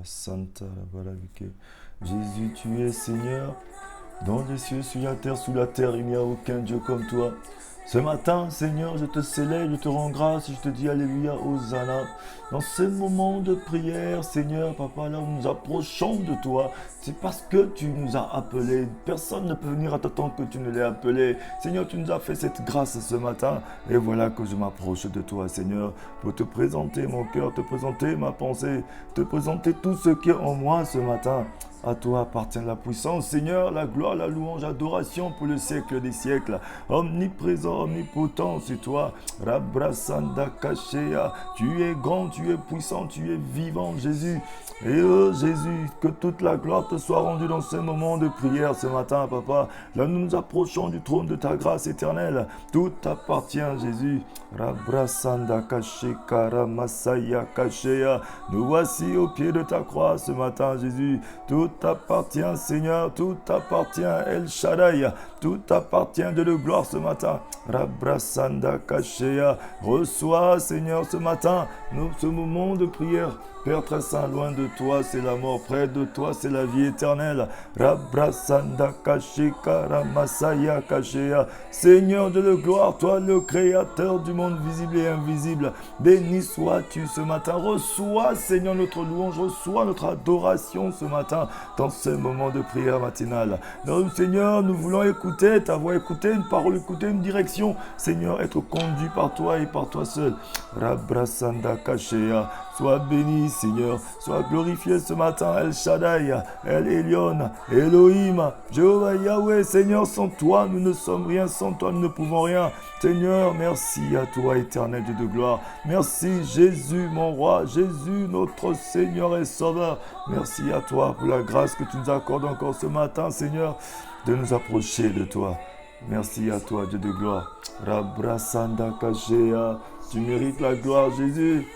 Santa Balavike. Jésus, tu es Seigneur. Dans les cieux, sur la terre, il n'y a aucun Dieu comme toi. Ce matin, Seigneur, je te célèbre, je te rends grâce, je te dis Alléluia, Hosanna. Dans ces moments de prière, Seigneur, Papa, là où nous approchons de toi, c'est parce que tu nous as appelés. Personne ne peut venir à tant que tu ne l'aies appelé. Seigneur, tu nous as fait cette grâce ce matin. Et voilà que je m'approche de toi, Seigneur, pour te présenter mon cœur, te présenter ma pensée, te présenter tout ce qui est en moi ce matin. À toi appartient la puissance, Seigneur, la gloire, la louange, l'adoration pour le siècle des siècles. Omniprésent, omnipotent, c'est toi. Rabrasanda Kashea. Tu es grand, tu es puissant, tu es vivant, Jésus. Et oh Jésus, que toute la gloire te soit rendue dans ce moment de prière ce matin, Papa. Là, nous nous approchons du trône de ta grâce éternelle. Tout t'appartient, Jésus. Rabrasanda Kasheka Ramasaya Kashea. Nous voici au pied de ta croix ce matin, Jésus. Tout t'appartient, Seigneur, tout t'appartient, El Shaddai, tout t'appartient de gloire ce matin. Rabrasanda Kashea, reçois, Seigneur, ce matin, ce moment de prière. Père très saint, loin de toi, c'est la mort. Près de toi, c'est la vie éternelle. Rabrasanda Kasheka Ramasaya Kashea. Seigneur de la gloire, toi le créateur du monde visible et invisible. Béni sois-tu ce matin. Reçois, Seigneur, notre louange. Reçois notre adoration ce matin dans ce moment de prière matinale. Donc, Seigneur, nous voulons écouter ta voix, écouter une parole, écouter une direction. Seigneur, être conduit par toi et par toi seul. Rabrasanda Kashea. Sois béni, Seigneur. Sois glorifié ce matin, El Shaddai, El Elyon, Elohim, Jéhovah Yahweh. Seigneur, sans toi, nous ne sommes rien. Sans toi, nous ne pouvons rien. Seigneur, merci à toi, éternel Dieu de gloire. Merci, Jésus, mon roi. Jésus, notre Seigneur et Sauveur. Merci à toi pour la grâce que tu nous accordes encore ce matin, Seigneur, de nous approcher de toi. Merci à toi, Dieu de gloire. Rabrasanda Kashea. Tu mérites la gloire, Jésus.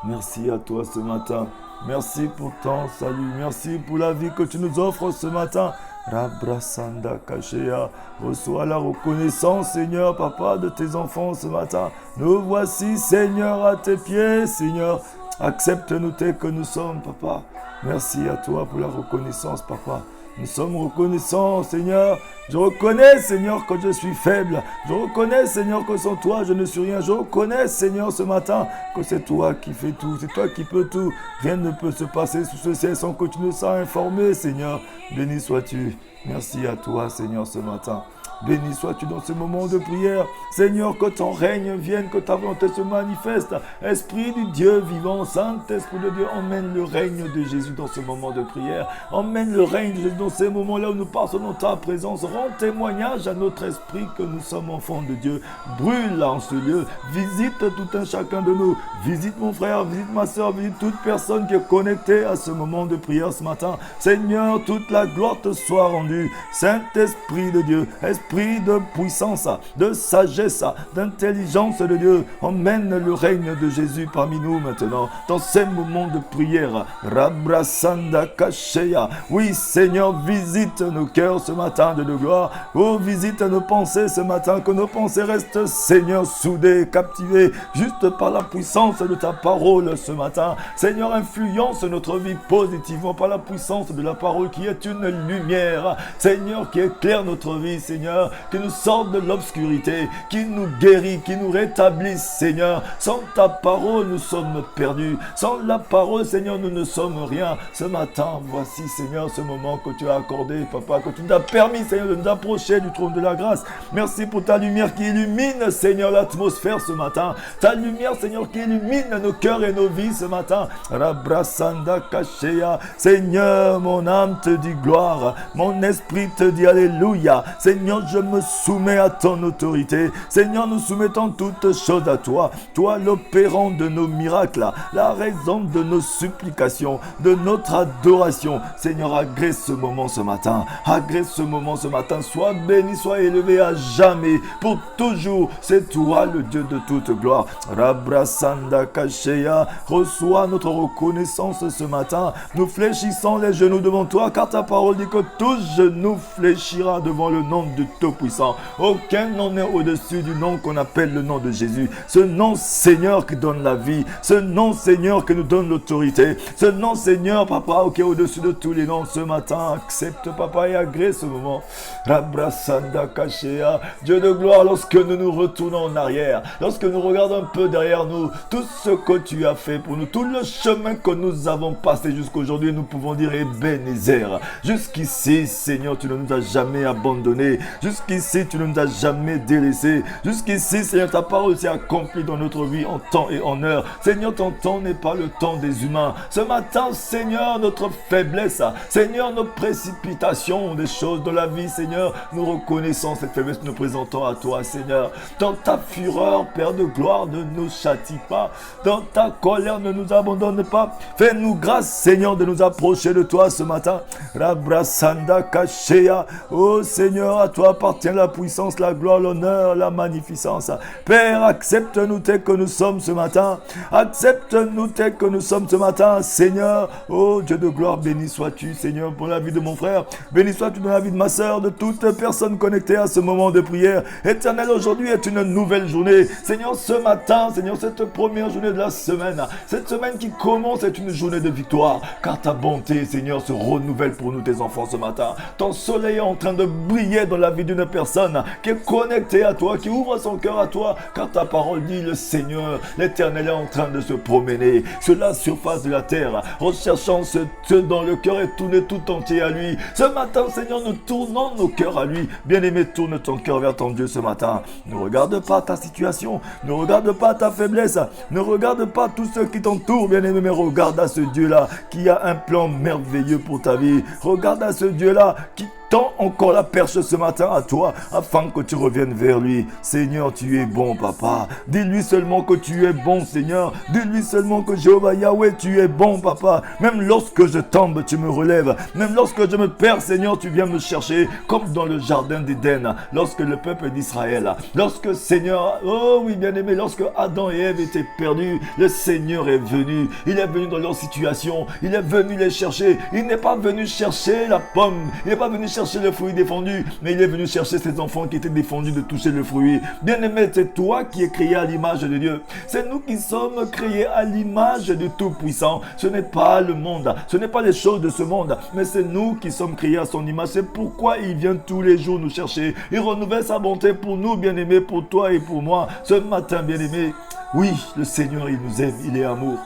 Merci à toi ce matin. Merci pour ton salut. Merci pour la vie que tu nous offres ce matin. Rabrasanda Kashea. Reçois la reconnaissance, Seigneur, Papa, de tes enfants ce matin. Nous voici, Seigneur, à tes pieds, Seigneur. Accepte-nous tel que nous sommes, Papa. Merci à toi pour la reconnaissance, Papa. Nous sommes reconnaissants, Seigneur. Je reconnais, Seigneur, que je suis faible. Je reconnais, Seigneur, que sans toi, je ne suis rien. Je reconnais, Seigneur, ce matin, que c'est toi qui fais tout. C'est toi qui peux tout. Rien ne peut se passer sous ce ciel sans que tu nous sois informé, Seigneur. Béni sois-tu. Merci à toi, Seigneur, ce matin. Béni sois-tu dans ce moment de prière. Seigneur, que ton règne vienne, que ta volonté se manifeste. Esprit du Dieu vivant, Saint-Esprit de Dieu, emmène le règne de Jésus dans ce moment de prière. Emmène le règne de Jésus dans ces moments-là où nous passons dans ta présence. Rends témoignage à notre esprit que nous sommes enfants de Dieu. Brûle en ce lieu. Visite tout un chacun de nous. Visite mon frère, visite ma soeur, visite toute personne qui est connectée à ce moment de prière ce matin. Seigneur, toute la gloire te soit rendue. Saint-Esprit de Dieu, Esprit de puissance, de sagesse, d'intelligence de Dieu, emmène le règne de Jésus parmi nous maintenant, dans ces moments de prière. Rabrasanda Kashea. Oui, Seigneur, visite nos cœurs ce matin de gloire. Oh, visite nos pensées ce matin, que nos pensées restent, Seigneur, soudées, captivées, juste par la puissance de ta parole ce matin. Seigneur, influence notre vie positivement par la puissance de la parole qui est une lumière. Seigneur, qui éclaire notre vie, Seigneur, qui nous sort de l'obscurité, qui nous guérit, qui nous rétablit, Seigneur. Sans ta parole, nous sommes perdus. Sans la parole, Seigneur, nous ne sommes rien. Ce matin, voici, Seigneur, ce moment que tu as accordé, Papa, que tu nous as permis, Seigneur, de nous approcher du trône de la grâce. Merci pour ta lumière qui illumine, Seigneur, l'atmosphère ce matin. Ta lumière, Seigneur, qui illumine nos cœurs et nos vies ce matin. Rabrasanda Kashea. Seigneur, mon âme te dit gloire. Mon esprit te dit alléluia. Seigneur, je me soumets à ton autorité. Seigneur, nous soumettons toutes choses à toi. Toi, l'opérant de nos miracles, la raison de nos supplications, de notre adoration. Seigneur, agrée ce moment ce matin. Agrée ce moment ce matin. Sois béni, sois élevé à jamais, pour toujours. C'est toi le Dieu de toute gloire. Rabrasanda Kashea. Reçois notre reconnaissance ce matin. Nous fléchissons les genoux devant toi, car ta parole dit que tout genou fléchira devant le nom de Tout-Puissant. Aucun nom n'est au-dessus du nom qu'on appelle le nom de Jésus. Ce nom, Seigneur, qui donne la vie. Ce nom, Seigneur, qui nous donne l'autorité. Ce nom, Seigneur, Papa, qui est au-dessus de tous les noms. Ce matin, accepte, Papa, et agrée ce moment. Rabrasanda Kashea. Dieu de gloire, lorsque nous nous retournons en arrière, lorsque nous regardons un peu derrière nous, tout ce que tu as fait pour nous, tout le chemin que nous avons passé jusqu'aujourd'hui, nous pouvons dire Ebenezer. Jusqu'ici, Seigneur, tu ne nous as jamais abandonnés. Jusqu'ici, tu ne nous as jamais délaissés. Jusqu'ici, Seigneur, ta parole s'est accomplie dans notre vie en temps et en heure. Seigneur, ton temps n'est pas le temps des humains. Ce matin, Seigneur, notre faiblesse, Seigneur, nos précipitations, des choses de la vie, Seigneur, nous reconnaissons cette faiblesse, nous présentons à toi, Seigneur. Dans ta fureur, Père de gloire, ne nous châtie pas. Dans ta colère, ne nous abandonne pas. Fais-nous grâce, Seigneur, de nous approcher de toi ce matin. Rabrasanda Kashea. Oh Seigneur, à toi appartient la puissance, la gloire, l'honneur, la magnificence. Père, accepte-nous tel que nous sommes ce matin. Accepte-nous tel que nous sommes ce matin, Seigneur. Oh Dieu de gloire, béni sois-tu, Seigneur, pour la vie de mon frère. Béni sois-tu dans la vie de ma sœur, de toute personne connectée à ce moment de prière. Éternel, aujourd'hui est une nouvelle journée. Seigneur, ce matin, Seigneur, cette première journée de la semaine, cette semaine qui commence est une journée de victoire, car ta bonté, Seigneur, se renouvelle pour nous, tes enfants, ce matin. Ton soleil est en train de briller dans la vie d'une personne qui est connectée à toi, qui ouvre son cœur à toi, car ta parole dit, le Seigneur, l'Éternel est en train de se promener sur la surface de la terre, recherchant ce dans le cœur et tourner tout entier à lui. Ce matin, Seigneur, nous tournons nos cœurs à lui. Bien-aimé, tourne ton cœur vers ton Dieu ce matin. Ne regarde pas ta situation, ne regarde pas ta faiblesse, ne regarde pas tous ceux qui t'entourent, bien-aimé, mais regarde à ce Dieu-là qui a un plan merveilleux pour ta vie. Regarde à ce Dieu-là qui tend encore la perche ce matin à toi, afin que tu reviennes vers lui. Seigneur, tu es bon, Papa. Dis-lui seulement que tu es bon, Seigneur. Dis-lui seulement que Jéhovah Yahweh, tu es bon, Papa. Même lorsque je tombe, tu me relèves. Même lorsque je me perds, Seigneur, tu viens me chercher, comme dans le jardin d'Éden, lorsque le peuple d'Israël, lorsque, Seigneur, oh oui, bien-aimé, lorsque Adam et Ève étaient perdus, le Seigneur est venu. Il est venu dans leur situation. Il est venu les chercher. Il n'est pas venu chercher la pomme. Il n'est pas venu chercher le fruit défendu, mais il est venu chercher ses enfants qui étaient défendus de toucher le fruit. Bien-aimé, c'est toi qui es créé à l'image de Dieu. C'est nous qui sommes créés à l'image du Tout-Puissant. Ce n'est pas le monde, ce n'est pas les choses de ce monde, mais c'est nous qui sommes créés à son image. C'est pourquoi il vient tous les jours nous chercher. Il renouvelle sa bonté pour nous, bien-aimés, pour toi et pour moi. Ce matin, bien-aimé, oui, le Seigneur, il nous aime, il est amour.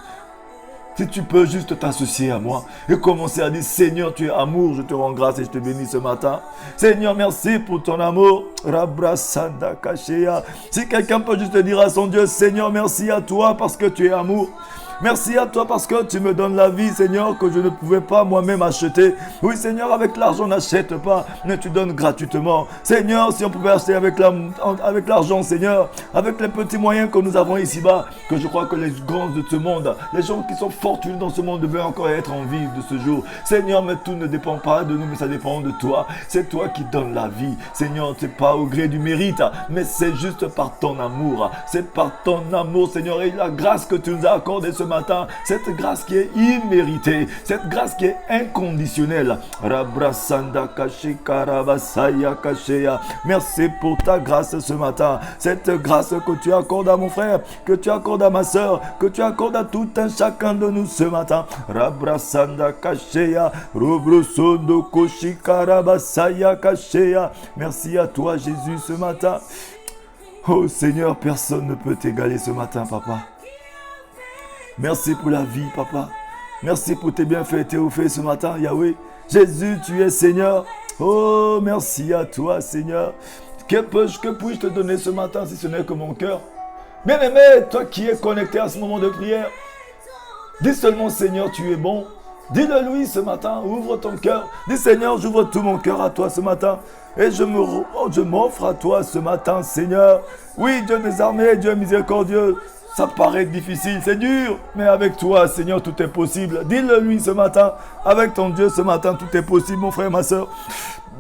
Si tu peux juste t'associer à moi et commencer à dire, Seigneur, tu es amour, je te rends grâce et je te bénis ce matin. Seigneur, merci pour ton amour. Rabrasanda Kashea. Si quelqu'un peut juste dire à son Dieu, Seigneur, merci à toi parce que tu es amour. Merci à toi parce que tu me donnes la vie, Seigneur, que je ne pouvais pas moi-même acheter. Oui, Seigneur, avec l'argent, on n'achète pas, mais tu donnes gratuitement. Seigneur, si on pouvait acheter avec l'argent, Seigneur, avec les petits moyens que nous avons ici-bas, que je crois que les grands de ce monde, les gens qui sont fortunés dans ce monde devaient encore être en vie de ce jour. Seigneur, mais tout ne dépend pas de nous, mais ça dépend de toi. C'est toi qui donnes la vie. Seigneur, ce n'est pas au gré du mérite, mais c'est juste par ton amour. C'est par ton amour, Seigneur, et la grâce que tu nous as accordée ce matin, cette grâce qui est imméritée, cette grâce qui est inconditionnelle. Rabrasanda Kashikarabasaya Kashea. Merci pour ta grâce ce matin, cette grâce que tu accordes à mon frère, que tu accordes à ma soeur, que tu accordes à tout un chacun de nous ce matin. Rabrasanda Kashea, Robrosondo Koshikarabasaya Kashea. Merci à toi Jésus ce matin. Oh Seigneur, personne ne peut t'égaler ce matin, Papa. Merci pour la vie, Papa. Merci pour tes bienfaits et tes hauts-faits ce matin, Yahweh. Jésus, tu es Seigneur. Oh, merci à toi, Seigneur. Que puis-je te donner ce matin si ce n'est que mon cœur? Bien-aimé, toi qui es connecté à ce moment de prière, dis seulement, Seigneur, tu es bon. Dis-le lui ce matin, ouvre ton cœur. Dis, Seigneur, j'ouvre tout mon cœur à toi ce matin. Et je m'offre à toi ce matin, Seigneur. Oui, Dieu des armées, Dieu miséricordieux. Ça paraît difficile, c'est dur, mais avec toi, Seigneur, tout est possible. Dis-le lui ce matin, avec ton Dieu ce matin, tout est possible, mon frère, ma soeur.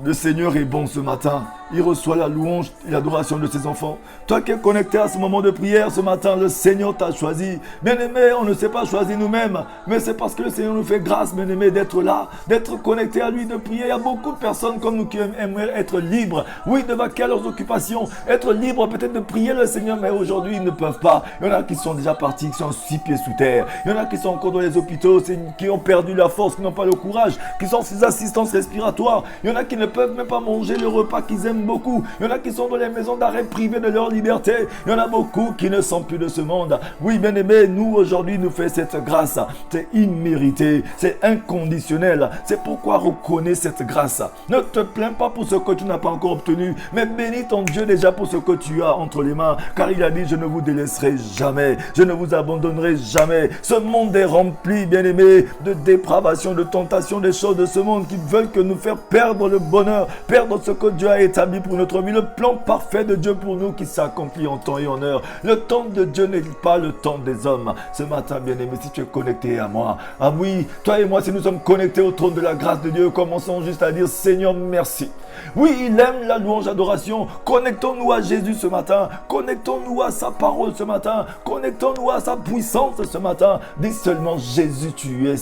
Le Seigneur est bon ce matin. il reçoit la louange et l'adoration de ses enfants. Toi qui es connecté à ce moment de prière ce matin, le Seigneur t'a choisi. Bien-aimé, on ne s'est pas choisi nous-mêmes, mais c'est parce que le Seigneur nous fait grâce, bien-aimé, d'être là, d'être connecté à lui, de prier. Il y a beaucoup de personnes comme nous qui aimeraient être libres, oui, de vaquer à leurs occupations, être libres peut-être de prier le Seigneur, mais aujourd'hui ils ne peuvent pas. Il y en a qui sont déjà partis, qui sont 6 pieds sous terre. Il y en a qui sont encore dans les hôpitaux, qui ont perdu la force, qui n'ont pas le courage, qui sont sous assistance respiratoire. Il y en a qui ne peuvent même pas manger le repas qu'ils aiment beaucoup. Il y en a qui sont dans les maisons d'arrêt privées de leur liberté. Il y en a beaucoup qui ne sont plus de ce monde. Oui, bien-aimé, nous aujourd'hui nous fait cette grâce. C'est immérité, c'est inconditionnel. C'est pourquoi reconnais cette grâce. Ne te plains pas pour ce que tu n'as pas encore obtenu, mais bénis ton Dieu déjà pour ce que tu as entre les mains. Car il a dit, je ne vous délaisserai jamais, je ne vous abandonnerai jamais. Ce monde est rempli, bien-aimé, de dépravation, de tentation, des choses de ce monde qui veulent que nous faire perdre le bonheur, perdre ce que Dieu a établi pour notre vie, le plan parfait de Dieu pour nous qui s'accomplit en temps et en heure. Le temps de Dieu n'est pas le temps des hommes. Ce matin, bien-aimé, si tu es connecté à moi, ah oui, toi et moi, si nous sommes connectés au trône de la grâce de Dieu, commençons juste à dire, Seigneur, merci. Oui, il aime la louange, l'adoration. Connectons-nous à Jésus ce matin. Connectons-nous à sa parole ce matin. Connectons-nous à sa puissance ce matin. Dis seulement, Jésus, tu es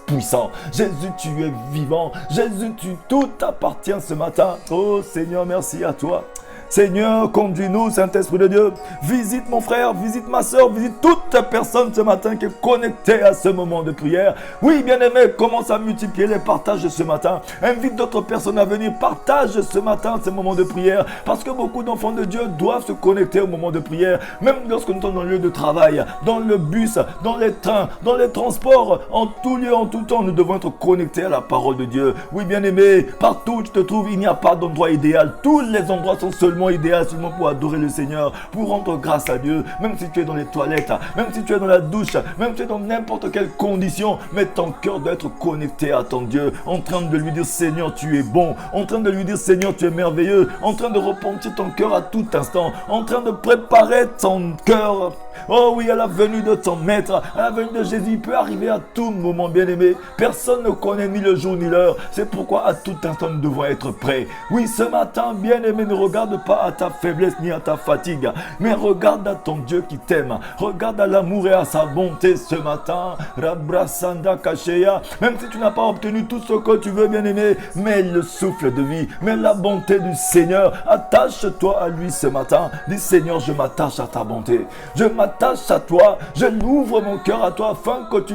puissant. Jésus, tu es vivant. Jésus, tout t'appartient ce matin. Oh Seigneur, merci à toi. Seigneur, conduis-nous, Saint-Esprit de Dieu. Visite mon frère, visite ma soeur, visite toute personne ce matin qui est connectée à ce moment de prière. Oui, bien-aimé, commence à multiplier les partages ce matin. Invite d'autres personnes à venir. Partage ce matin ce moment de prière. Parce que beaucoup d'enfants de Dieu doivent se connecter au moment de prière. Même lorsque nous sommes dans le lieu de travail, dans le bus, dans les trains, dans les transports, en tout lieu, en tout temps, nous devons être connectés à la parole de Dieu. Oui, bien-aimé, partout où tu te trouves, il n'y a pas d'endroit idéal. Tous les endroits sont seulement idéal seulement pour adorer le Seigneur, pour rendre grâce à Dieu. Même si tu es dans les toilettes, même si tu es dans la douche, même si tu es dans n'importe quelle condition, mais ton cœur doit être connecté à ton Dieu, en train de lui dire Seigneur tu es bon, en train de lui dire Seigneur tu es merveilleux, en train de repentir ton cœur à tout instant, en train de préparer ton cœur. Oh oui, à la venue de ton maître, à la venue de Jésus, il peut arriver à tout moment, bien-aimé. Personne ne connaît ni le jour ni l'heure. C'est pourquoi à tout instant nous devons être prêts. Oui, ce matin, bien-aimé, ne regarde pas à ta faiblesse ni à ta fatigue, mais regarde à ton Dieu qui t'aime. Regarde à l'amour et à sa bonté ce matin. Rabrasanda Kasheya. Même si tu n'as pas obtenu tout ce que tu veux, bien-aimé, mais le souffle de vie, mais la bonté du Seigneur, attache-toi à lui ce matin. Dis Seigneur, je m'attache à ta bonté. Je m'attache à toi, je l'ouvre mon cœur à toi afin que tu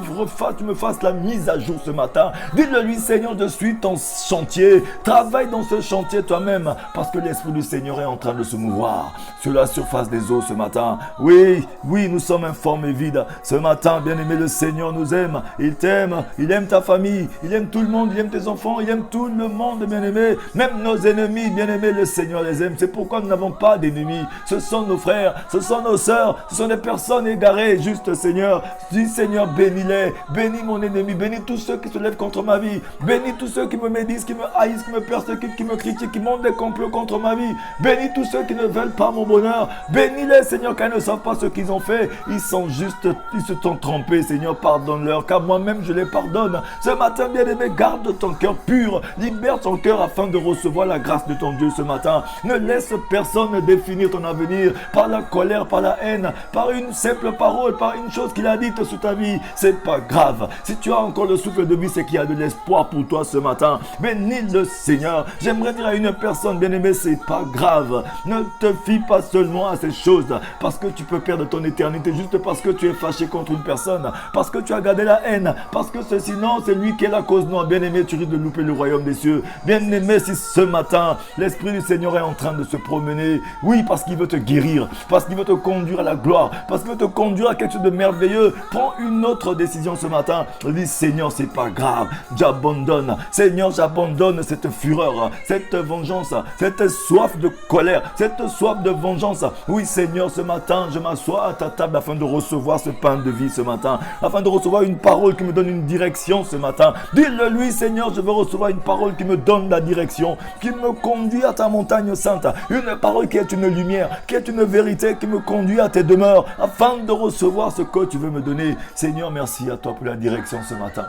me fasses la mise à jour ce matin. Dis-le lui Seigneur, je suis ton chantier. Travaille dans ce chantier toi-même parce que l'Esprit du Seigneur est en train de se mouvoir sur la surface des eaux ce matin. Oui, nous sommes informes et vides. Ce matin, bien-aimé, le Seigneur nous aime. Il t'aime, il aime ta famille, il aime tout le monde, il aime tes enfants, il aime tout le monde, bien-aimé. Même nos ennemis, bien-aimé, le Seigneur les aime. C'est pourquoi nous n'avons pas d'ennemis. Ce sont nos frères, ce sont nos sœurs, ce sont des personnes égarées. Juste Seigneur, dis Seigneur, bénis-les, bénis mon ennemi, bénis tous ceux qui se lèvent contre ma vie, bénis tous ceux qui me médisent, qui me haïssent, qui me persécutent, qui me critiquent, qui montent des complots contre ma vie. Bénis tous ceux qui ne veulent pas mon bonheur. Bénis-les, Seigneur, car ils ne savent pas ce qu'ils ont fait. Ils sont juste, ils se sont trompés, Seigneur, pardonne-leur, car moi-même je les pardonne. Ce matin, bien-aimé, garde ton cœur pur, libère ton cœur afin de recevoir la grâce de ton Dieu ce matin. Ne laisse personne définir ton avenir par la colère, par la haine, par une simple parole, par une chose qu'il a dite sur ta vie. C'est pas grave. Si tu as encore le souffle de vie, c'est qu'il y a de l'espoir pour toi ce matin. Bénis le Seigneur. J'aimerais dire à une personne, bien-aimée, c'est pas grave. Ne te fie pas seulement à ces choses, parce que tu peux perdre ton éternité juste parce que tu es fâché contre une personne, parce que tu as gardé la haine, parce que sinon c'est lui qui est la cause noire. Bien-aimé, tu risques de louper le royaume des cieux. Bien-aimé, si ce matin, l'Esprit du Seigneur est en train de se promener, oui, parce qu'il veut te guérir, parce qu'il veut te conduire à la gloire, parce qu'il veut te conduire à quelque chose de merveilleux, prends une autre décision ce matin. Dis, Seigneur, c'est pas grave, j'abandonne. Seigneur, j'abandonne cette fureur, cette vengeance, cette soif de colère, cette soif de vengeance. Oui, Seigneur, ce matin, je m'assois à ta table afin de recevoir ce pain de vie ce matin, afin de recevoir une parole qui me donne une direction ce matin. Dis-le lui, Seigneur, je veux recevoir une parole qui me donne la direction, qui me conduit à ta montagne sainte, une parole qui est une lumière, qui est une vérité, qui me conduit à tes demeures, afin de recevoir ce que tu veux me donner. Seigneur, merci à toi pour la direction ce matin.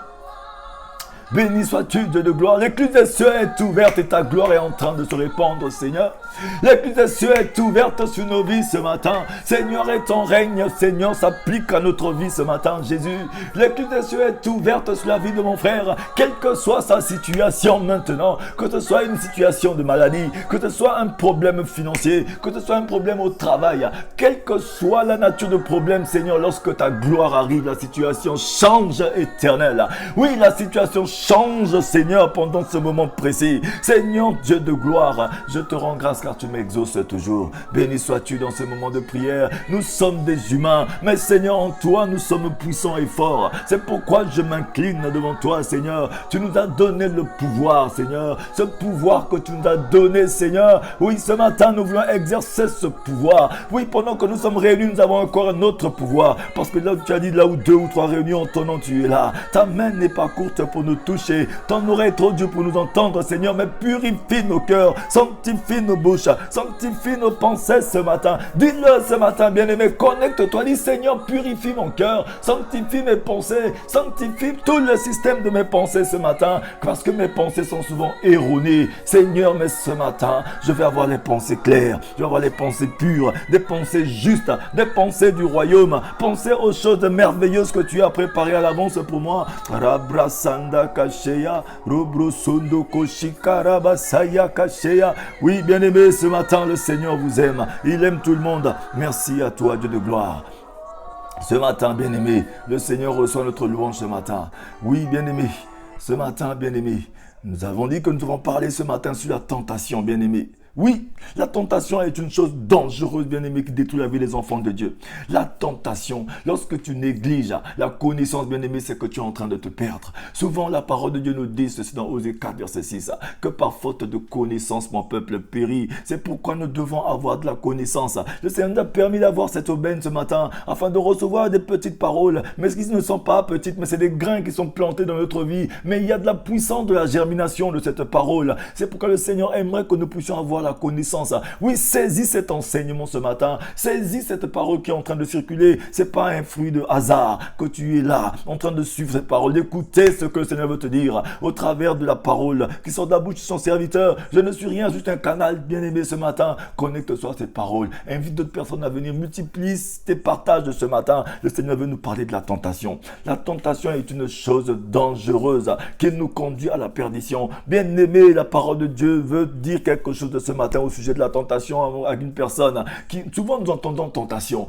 Béni sois-tu, Dieu de gloire. L'écluse des cieux est ouverte et ta gloire est en train de se répandre, Seigneur. L'écluse des cieux est ouverte sur nos vies ce matin. Seigneur, et ton règne, Seigneur, s'applique à notre vie ce matin, Jésus. L'écluse des cieux est ouverte sur la vie de mon frère, quelle que soit sa situation maintenant, que ce soit une situation de maladie, que ce soit un problème financier, que ce soit un problème au travail, quelle que soit la nature de problème, Seigneur, lorsque ta gloire arrive, la situation change éternelle. Oui, la situation change, Seigneur, pendant ce moment précis. Seigneur, Dieu de gloire, je te rends grâce car tu m'exauces toujours. Béni sois-tu dans ce moment de prière. Nous sommes des humains, mais Seigneur, en toi, nous sommes puissants et forts. C'est pourquoi je m'incline devant toi, Seigneur. Tu nous as donné le pouvoir, Seigneur. Ce pouvoir que tu nous as donné, Seigneur. Oui, ce matin, nous voulons exercer ce pouvoir. Oui, pendant que nous sommes réunis, nous avons encore un autre pouvoir. Parce que là, tu as dit, là où 2 ou 3 réunis en ton nom, tu es là. Ta main n'est pas courte pour nous toucher. Ton oreille est trop dure pour nous entendre, Seigneur. Mais purifie nos cœurs, sanctifie nos bouches, sanctifie nos pensées ce matin. Dis-le ce matin, bien-aimé. Connecte-toi. Dis, Seigneur, purifie mon cœur, sanctifie mes pensées, sanctifie tout le système de mes pensées ce matin. Parce que mes pensées sont souvent erronées. Seigneur, mais ce matin, je vais avoir les pensées claires, je vais avoir les pensées pures, des pensées justes, des pensées du royaume, penser aux choses merveilleuses que tu as préparées à l'avance pour moi. Rabrasanda kasheya, robrosondo koshikarabasaya kasheya. Oui, bien-aimé, ce matin, le Seigneur vous aime. Il aime tout le monde. Merci à toi, Dieu de gloire. Ce matin, bien-aimé, le Seigneur reçoit notre louange ce matin. Oui, bien-aimé, ce matin, bien-aimé, nous avons dit que nous devons parler ce matin sur la tentation, bien-aimé. Oui, la tentation est une chose dangereuse, bien-aimé, qui détruit la vie des enfants de Dieu. La tentation, lorsque tu négliges la connaissance, bien-aimé, c'est que tu es en train de te perdre. Souvent, la parole de Dieu nous dit ceci dans Osée 4, verset 6, que par faute de connaissance, mon peuple périt. C'est pourquoi nous devons avoir de la connaissance. Le Seigneur nous a permis d'avoir cette aubaine ce matin, afin de recevoir des petites paroles, mais qui ne sont pas petites, mais c'est des grains qui sont plantés dans notre vie. Mais il y a de la puissance de la germination de cette parole. C'est pourquoi le Seigneur aimerait que nous puissions avoir la connaissance. Oui, saisis cet enseignement ce matin. Saisis cette parole qui est en train de circuler. C'est pas un fruit de hasard que tu es là, en train de suivre cette parole, d'écouter ce que le Seigneur veut te dire au travers de la parole qui sort de la bouche de son serviteur. Je ne suis rien, juste un canal bien-aimé ce matin. Connecte-toi à cette parole. Invite d'autres personnes à venir. Multiplie tes partages de ce matin. Le Seigneur veut nous parler de la tentation. La tentation est une chose dangereuse qui nous conduit à la perdition. Bien-aimé, la parole de Dieu veut dire quelque chose de ce matin au sujet de la tentation à une personne qui, souvent nous entendons tentation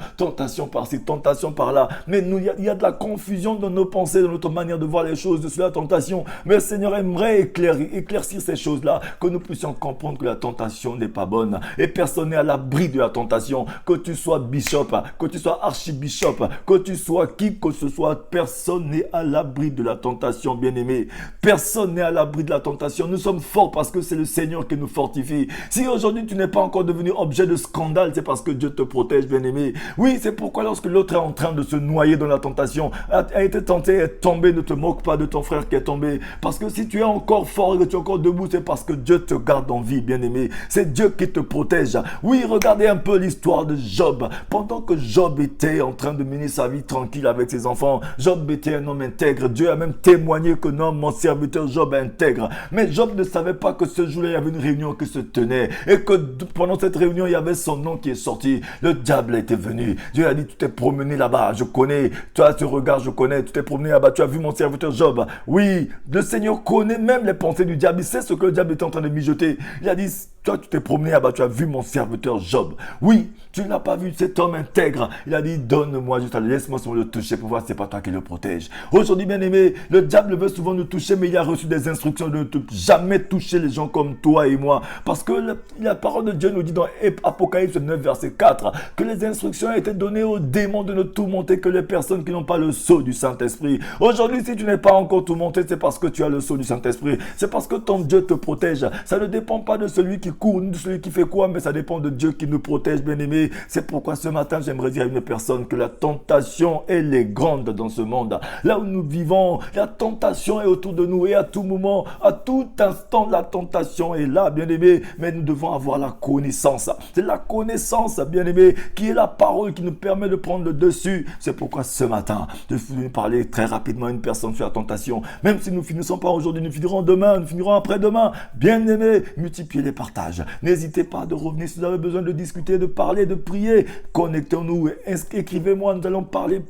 par-ci, tentation par-là, mais il y a de la confusion dans nos pensées, dans notre manière de voir les choses sur la tentation. Mais le Seigneur aimerait éclaircir ces choses-là, que nous puissions comprendre que la tentation n'est pas bonne et personne n'est à l'abri de la tentation. Que tu sois bishop, que tu sois archibishop, que tu sois qui que ce soit, personne n'est à l'abri de la tentation, bien-aimé. Personne n'est à l'abri de la tentation. Nous sommes forts parce que c'est le Seigneur qui nous fortifie. Si aujourd'hui tu n'es pas encore devenu objet de scandale, c'est parce que Dieu te protège, bien-aimé. Oui, c'est pourquoi lorsque l'autre est en train de se noyer dans la tentation, a été tenté, est tombé, ne te moque pas de ton frère qui est tombé. Parce que si tu es encore fort et que tu es encore debout, c'est parce que Dieu te garde en vie, bien-aimé. C'est Dieu qui te protège. Oui, regardez un peu l'histoire de Job. Pendant que Job était en train de mener sa vie tranquille avec ses enfants, Job était un homme intègre. Dieu a même témoigné que non, mon serviteur Job est intègre. Mais Job ne savait pas que ce jour-là, il y avait une réunion qui se tenait. Et que pendant cette réunion, il y avait son nom qui est sorti. Le diable était venu. Dieu a dit, tu t'es promené là-bas, je connais. Toi, ce regard, je connais. Tu t'es promené là-bas, tu as vu mon serviteur Job. Oui, le Seigneur connaît même les pensées du diable. Il sait ce que le diable était en train de mijoter. Il a dit, toi, tu t'es promené là-bas, tu as vu mon serviteur Job. Oui, tu n'as pas vu cet homme intègre. Il a dit, donne-moi juste, laisse-moi seulement le toucher pour voir si c'est pas toi qui le protège. Aujourd'hui, bien aimé, le diable veut souvent nous toucher, mais il a reçu des instructions de ne jamais toucher les gens comme toi et moi. Parce que la parole de Dieu nous dit dans Apocalypse 9, verset 4, que les instructions ont été données aux démons de ne tourmenter que les personnes qui n'ont pas le sceau du Saint-Esprit. Aujourd'hui, si tu n'es pas encore tourmenté, c'est parce que tu as le sceau du Saint-Esprit. C'est parce que ton Dieu te protège. Ça ne dépend pas de celui qui court, ni de celui qui fait quoi, mais ça dépend de Dieu qui nous protège, bien-aimé. C'est pourquoi ce matin, j'aimerais dire à une personne que la tentation, elle est grande dans ce monde. Là où nous vivons, la tentation est autour de nous et à tout moment, à tout instant, la tentation est là, bien-aimé. Mais nous nous devons avoir la connaissance. C'est la connaissance, bien-aimé, qui est la parole qui nous permet de prendre le dessus. C'est pourquoi ce matin, je vais parler très rapidement à une personne sur la tentation. Même si nous ne finissons pas aujourd'hui, nous finirons demain, nous finirons après-demain. Bien-aimé, multipliez les partages. N'hésitez pas de revenir si vous avez besoin de discuter, de parler, de prier. Connectons-nous, écrivez-moi, nous allons parler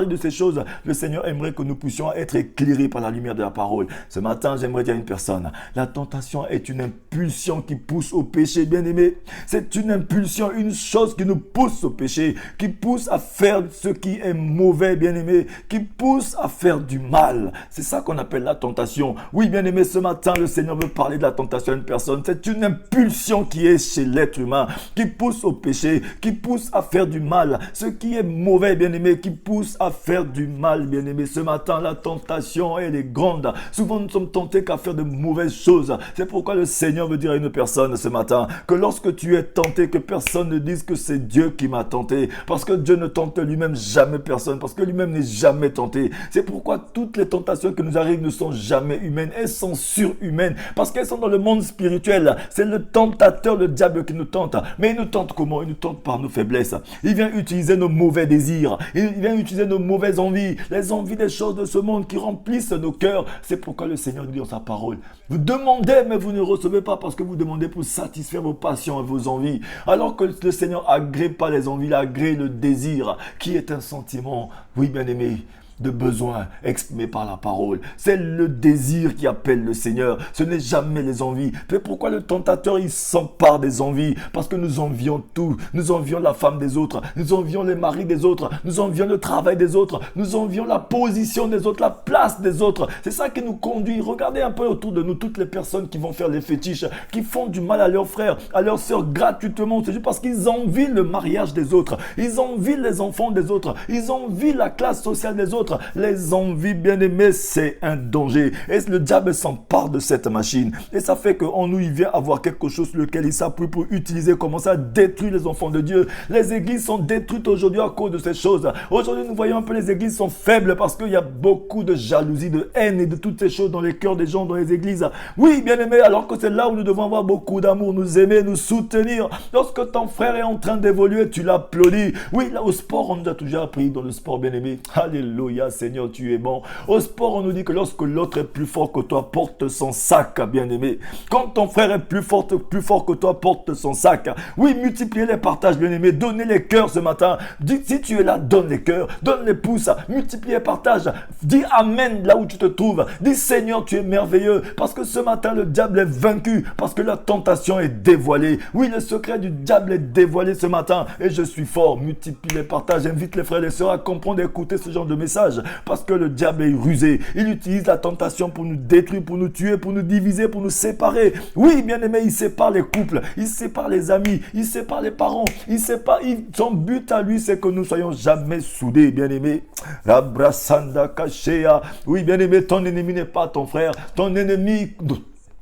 de ces choses. Le Seigneur aimerait que nous puissions être éclairés par la lumière de la parole. Ce matin, j'aimerais dire à une personne, la tentation est une impulsion qui pousse au péché, bien-aimé. C'est une impulsion, une chose qui nous pousse au péché, qui pousse à faire ce qui est mauvais, bien-aimé, qui pousse à faire du mal. C'est ça qu'on appelle la tentation. Oui, bien-aimé, ce matin, le Seigneur veut parler de la tentation à une personne. C'est une impulsion qui est chez l'être humain, qui pousse au péché, qui pousse à faire du mal. Ce qui est mauvais, bien-aimé, qui pousse à faire du mal, bien-aimé. Ce matin, la tentation, elle est grande. Souvent, nous sommes tentés qu'à faire de mauvaises choses. C'est pourquoi le Seigneur veut dire à une personne ce matin que lorsque tu es tenté, que personne ne dise que c'est Dieu qui m'a tenté. Parce que Dieu ne tente lui-même jamais personne. Parce que lui-même n'est jamais tenté. C'est pourquoi toutes les tentations qui nous arrivent ne sont jamais humaines. Elles sont surhumaines. Parce qu'elles sont dans le monde spirituel. C'est le tentateur, le diable qui nous tente. Mais il nous tente comment? Il nous tente par nos faiblesses. Il vient utiliser nos mauvais désirs. Il vient utiliser nos mauvaises envies. Les envies des choses de ce monde qui remplissent nos cœurs. C'est pourquoi le Seigneur nous dit dans sa parole. Vous demandez, mais vous ne recevez pas parce que vous demandez pour satisfaire vos passions et vos envies. Alors que le Seigneur agrée pas les envies, il agrée le désir, qui est un sentiment, oui bien-aimé, de besoin exprimé par la parole. C'est le désir qui appelle le Seigneur. Ce n'est jamais les envies. C'est pourquoi le tentateur, il s'empare des envies. Parce que nous envions tout. Nous envions la femme des autres. Nous envions les maris des autres. Nous envions le travail des autres. Nous envions la position des autres, la place des autres. C'est ça qui nous conduit. Regardez un peu autour de nous toutes les personnes qui vont faire les fétiches, qui font du mal à leurs frères, à leurs sœurs gratuitement. C'est juste parce qu'ils envient le mariage des autres. Ils envient les enfants des autres. Ils envient la classe sociale des autres. Les envies, bien-aimées, c'est un danger. Et le diable s'empare de cette machine. Et ça fait qu'en nous, il vient avoir quelque chose sur lequel il s'appuie pour utiliser, commencer à détruire les enfants de Dieu. Les églises sont détruites aujourd'hui à cause de ces choses. Aujourd'hui, nous voyons un peu les églises sont faibles parce qu'il y a beaucoup de jalousie, de haine et de toutes ces choses dans les cœurs des gens dans les églises. Oui, bien-aimés, alors que c'est là où nous devons avoir beaucoup d'amour, nous aimer, nous soutenir. Lorsque ton frère est en train d'évoluer, tu l'applaudis. Oui, là, au sport, on nous a toujours appris dans le sport, bien-aimé. Alléluia. Seigneur, tu es bon. Au sport, on nous dit que lorsque l'autre est plus fort que toi, porte son sac, bien-aimé. Quand ton frère est plus fort que toi, porte son sac. Oui, multipliez les partages, bien-aimé. Donnez les cœurs ce matin. Dis, si tu es là, donne les cœurs, donne les pouces, multiplie les partages. Dis Amen là où tu te trouves. Dis Seigneur, tu es merveilleux. Parce que ce matin, le diable est vaincu. Parce que la tentation est dévoilée. Oui, le secret du diable est dévoilé ce matin. Et je suis fort. Multiplie les partages. Invite les frères et les sœurs à comprendre et écouter ce genre de message. Parce que le diable est rusé. Il utilise la tentation pour nous détruire, pour nous tuer, pour nous diviser, pour nous séparer. Oui, bien aimé, il sépare les couples, il sépare les amis, il sépare les parents, il sépare. Son but à lui, c'est que nous soyons jamais soudés, bien aimé. Rabrasanda Kashea. Oui, bien aimé, ton ennemi n'est pas ton frère. Ton ennemi...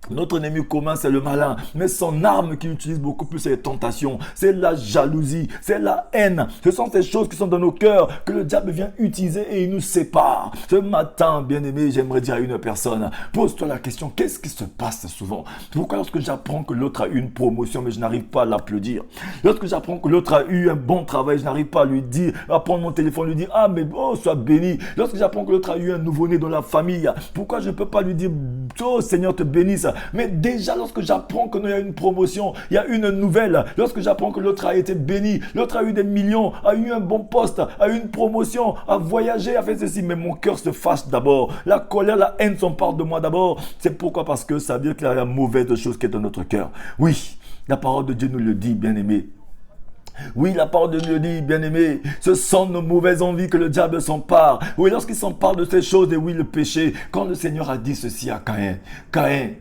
Notre ennemi commun, c'est le malin. Mais son arme qu'il utilise beaucoup plus, c'est les tentations. C'est la jalousie. C'est la haine. Ce sont ces choses qui sont dans nos cœurs que le diable vient utiliser et il nous sépare. Ce matin, bien-aimé, j'aimerais dire à une personne, pose-toi la question, qu'est-ce qui se passe souvent? Pourquoi lorsque j'apprends que l'autre a eu une promotion, mais je n'arrive pas à l'applaudir? Lorsque j'apprends que l'autre a eu un bon travail, je n'arrive pas à lui dire, à prendre mon téléphone, lui dire, ah, mais oh, sois béni. Lorsque j'apprends que l'autre a eu un nouveau-né dans la famille, pourquoi je ne peux pas lui dire, oh, Seigneur te bénisse? Mais déjà, lorsque j'apprends qu'il y a une promotion, il y a une nouvelle, lorsque j'apprends que l'autre a été béni, l'autre a eu des millions, a eu un bon poste, a eu une promotion, a voyagé, a fait ceci, mais mon cœur se fâche d'abord. La colère, la haine s'emparent de moi d'abord. C'est pourquoi? Parce que ça veut dire qu'il y a la mauvaise chose qui est dans notre cœur. Oui, la parole de Dieu nous le dit, bien-aimé. Oui, la parole de Dieu dit, bien-aimé, ce sont nos mauvaises envies que le diable s'empare. Oui, lorsqu'il s'empare de ces choses, et oui, le péché, quand le Seigneur a dit ceci à Caïn, Caïn,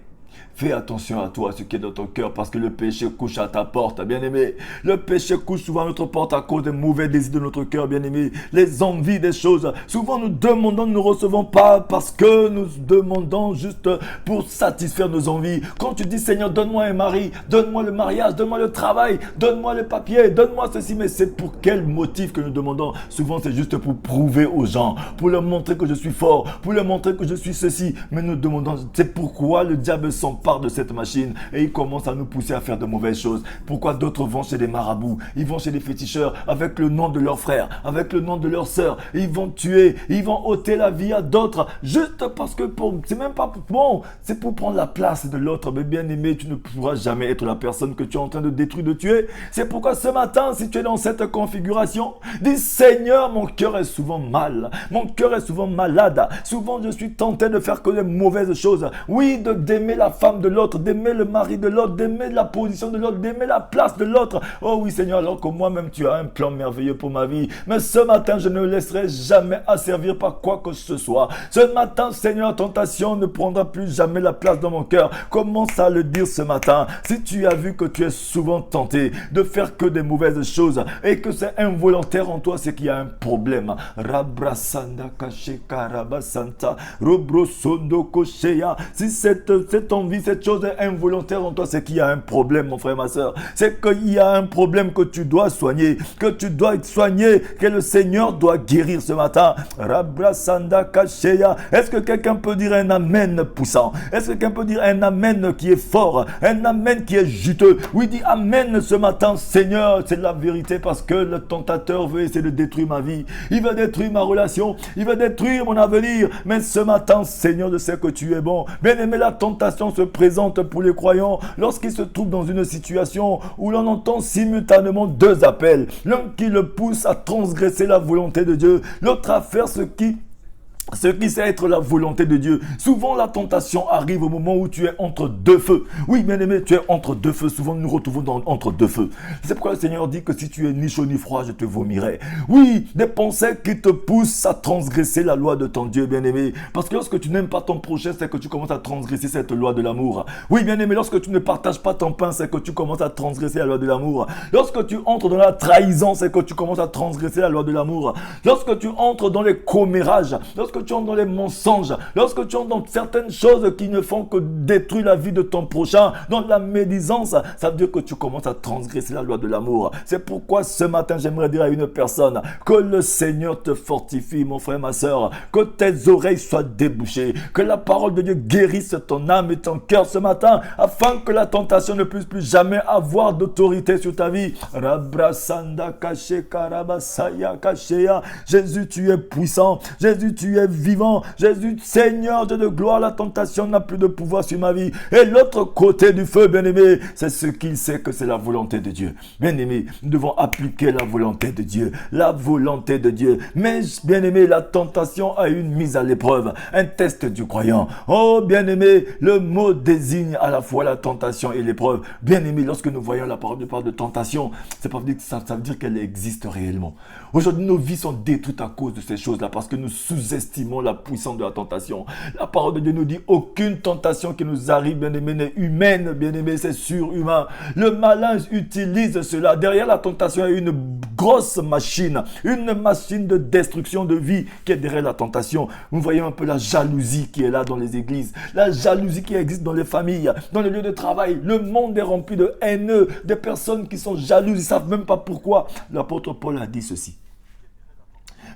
fais attention à toi, ce qui est dans ton cœur, parce que le péché couche à ta porte, bien-aimé. Le péché couche souvent à notre porte à cause des mauvais désirs de notre cœur, bien-aimé. Les envies des choses. Souvent, nous demandons, nous ne recevons pas parce que nous demandons juste pour satisfaire nos envies. Quand tu dis, Seigneur, donne-moi un mari, donne-moi le mariage, donne-moi le travail, donne-moi le papier, donne-moi ceci, mais c'est pour quel motif que nous demandons? Souvent, c'est juste pour prouver aux gens, pour leur montrer que je suis fort, pour leur montrer que je suis ceci. Mais nous demandons, c'est pourquoi le diable s'empare de cette machine et il commence à nous pousser à faire de mauvaises choses. Pourquoi d'autres vont chez des marabouts, ils vont chez des féticheurs avec le nom de leur frère, avec le nom de leur sœur, ils vont tuer, ils vont ôter la vie à d'autres, juste parce que c'est même pas bon, c'est pour prendre la place de l'autre. Mais bien aimé, tu ne pourras jamais être la personne que tu es en train de détruire, de tuer. C'est pourquoi ce matin, si tu es dans cette configuration, dis Seigneur, mon cœur est souvent mal, mon cœur est souvent malade, souvent je suis tenté de faire que des mauvaises choses. Oui, d'aimer la femme de l'autre, d'aimer le mari de l'autre, d'aimer la position de l'autre, d'aimer la place de l'autre. Oh oui Seigneur, alors que moi-même tu as un plan merveilleux pour ma vie. Mais ce matin, je ne laisserai jamais asservir par quoi que ce soit. Ce matin, Seigneur, tentation ne prendra plus jamais la place dans mon cœur. Commence à le dire ce matin. Si tu as vu que tu es souvent tenté de faire que des mauvaises choses et que c'est involontaire en toi, c'est qu'il y a un problème. Rabrasanda kasheka rabasanta robrosondo kosheya. Si cette envie, cette chose est involontaire en toi, c'est qu'il y a un problème, mon frère, ma soeur. C'est qu'il y a un problème que tu dois soigner, que le Seigneur doit guérir ce matin. Rabrasanda kasheya. Est-ce que quelqu'un peut dire un amen puissant? Est-ce que quelqu'un peut dire un amen qui est fort, un amen qui est juteux? Oui, dis amen ce matin, Seigneur, c'est la vérité, parce que le tentateur veut essayer de détruire ma vie, il veut détruire ma relation, il veut détruire mon avenir. Mais ce matin, Seigneur, je sais que tu es bon. Bien aimé, la tentation se présente pour les croyants lorsqu'ils se trouvent dans une situation où l'on entend simultanément deux appels. L'un qui le pousse à transgresser la volonté de Dieu, l'autre à faire ce qui sait être la volonté de Dieu. Souvent, la tentation arrive au moment où tu es entre deux feux. Oui, bien aimé, tu es entre deux feux. Souvent, nous nous retrouvons entre deux feux. C'est pourquoi le Seigneur dit que si tu es ni chaud ni froid, je te vomirai. Oui, des pensées qui te poussent à transgresser la loi de ton Dieu, bien aimé. Parce que lorsque tu n'aimes pas ton prochain, c'est que tu commences à transgresser cette loi de l'amour. Oui, bien aimé, lorsque tu ne partages pas ton pain, c'est que tu commences à transgresser la loi de l'amour. Lorsque tu entres dans la trahison, c'est que tu commences à transgresser la loi de l'amour. Lorsque tu entres dans les commérages, lorsque tu entres dans les mensonges, lorsque tu entres dans certaines choses qui ne font que détruire la vie de ton prochain, dans la médisance, ça veut dire que tu commences à transgresser la loi de l'amour. C'est pourquoi ce matin, j'aimerais dire à une personne que le Seigneur te fortifie, mon frère, ma soeur, que tes oreilles soient débouchées, que la parole de Dieu guérisse ton âme et ton cœur ce matin, afin que la tentation ne puisse plus jamais avoir d'autorité sur ta vie. Jésus, tu es puissant. Jésus, tu es vivant. Jésus, Seigneur Dieu de gloire, la tentation n'a plus de pouvoir sur ma vie. Et l'autre côté du feu, bien-aimé, c'est ce qu'il sait que c'est la volonté de Dieu. Bien-aimé, nous devons appliquer la volonté de Dieu. La volonté de Dieu. Mais, bien-aimé, la tentation a une mise à l'épreuve, un test du croyant. Oh, bien-aimé, le mot désigne à la fois la tentation et l'épreuve. Bien-aimé, lorsque nous voyons la parole de tentation, c'est pas dire que ça veut dire qu'elle existe réellement. Aujourd'hui, nos vies sont détruites à cause de ces choses-là, parce que nous sous-estimons la puissance de la tentation. La parole de Dieu nous dit aucune tentation qui nous arrive, bien-aimé, n'est humaine, bien-aimé, c'est surhumain. Le malin utilise cela. Derrière la tentation, il y a une grosse machine, une machine de destruction de vie qui est derrière la tentation. Vous voyez un peu la jalousie qui est là dans les églises, la jalousie qui existe dans les familles, dans les lieux de travail. Le monde est rempli de haineux, des personnes qui sont jalouses, ils ne savent même pas pourquoi. L'apôtre Paul a dit ceci: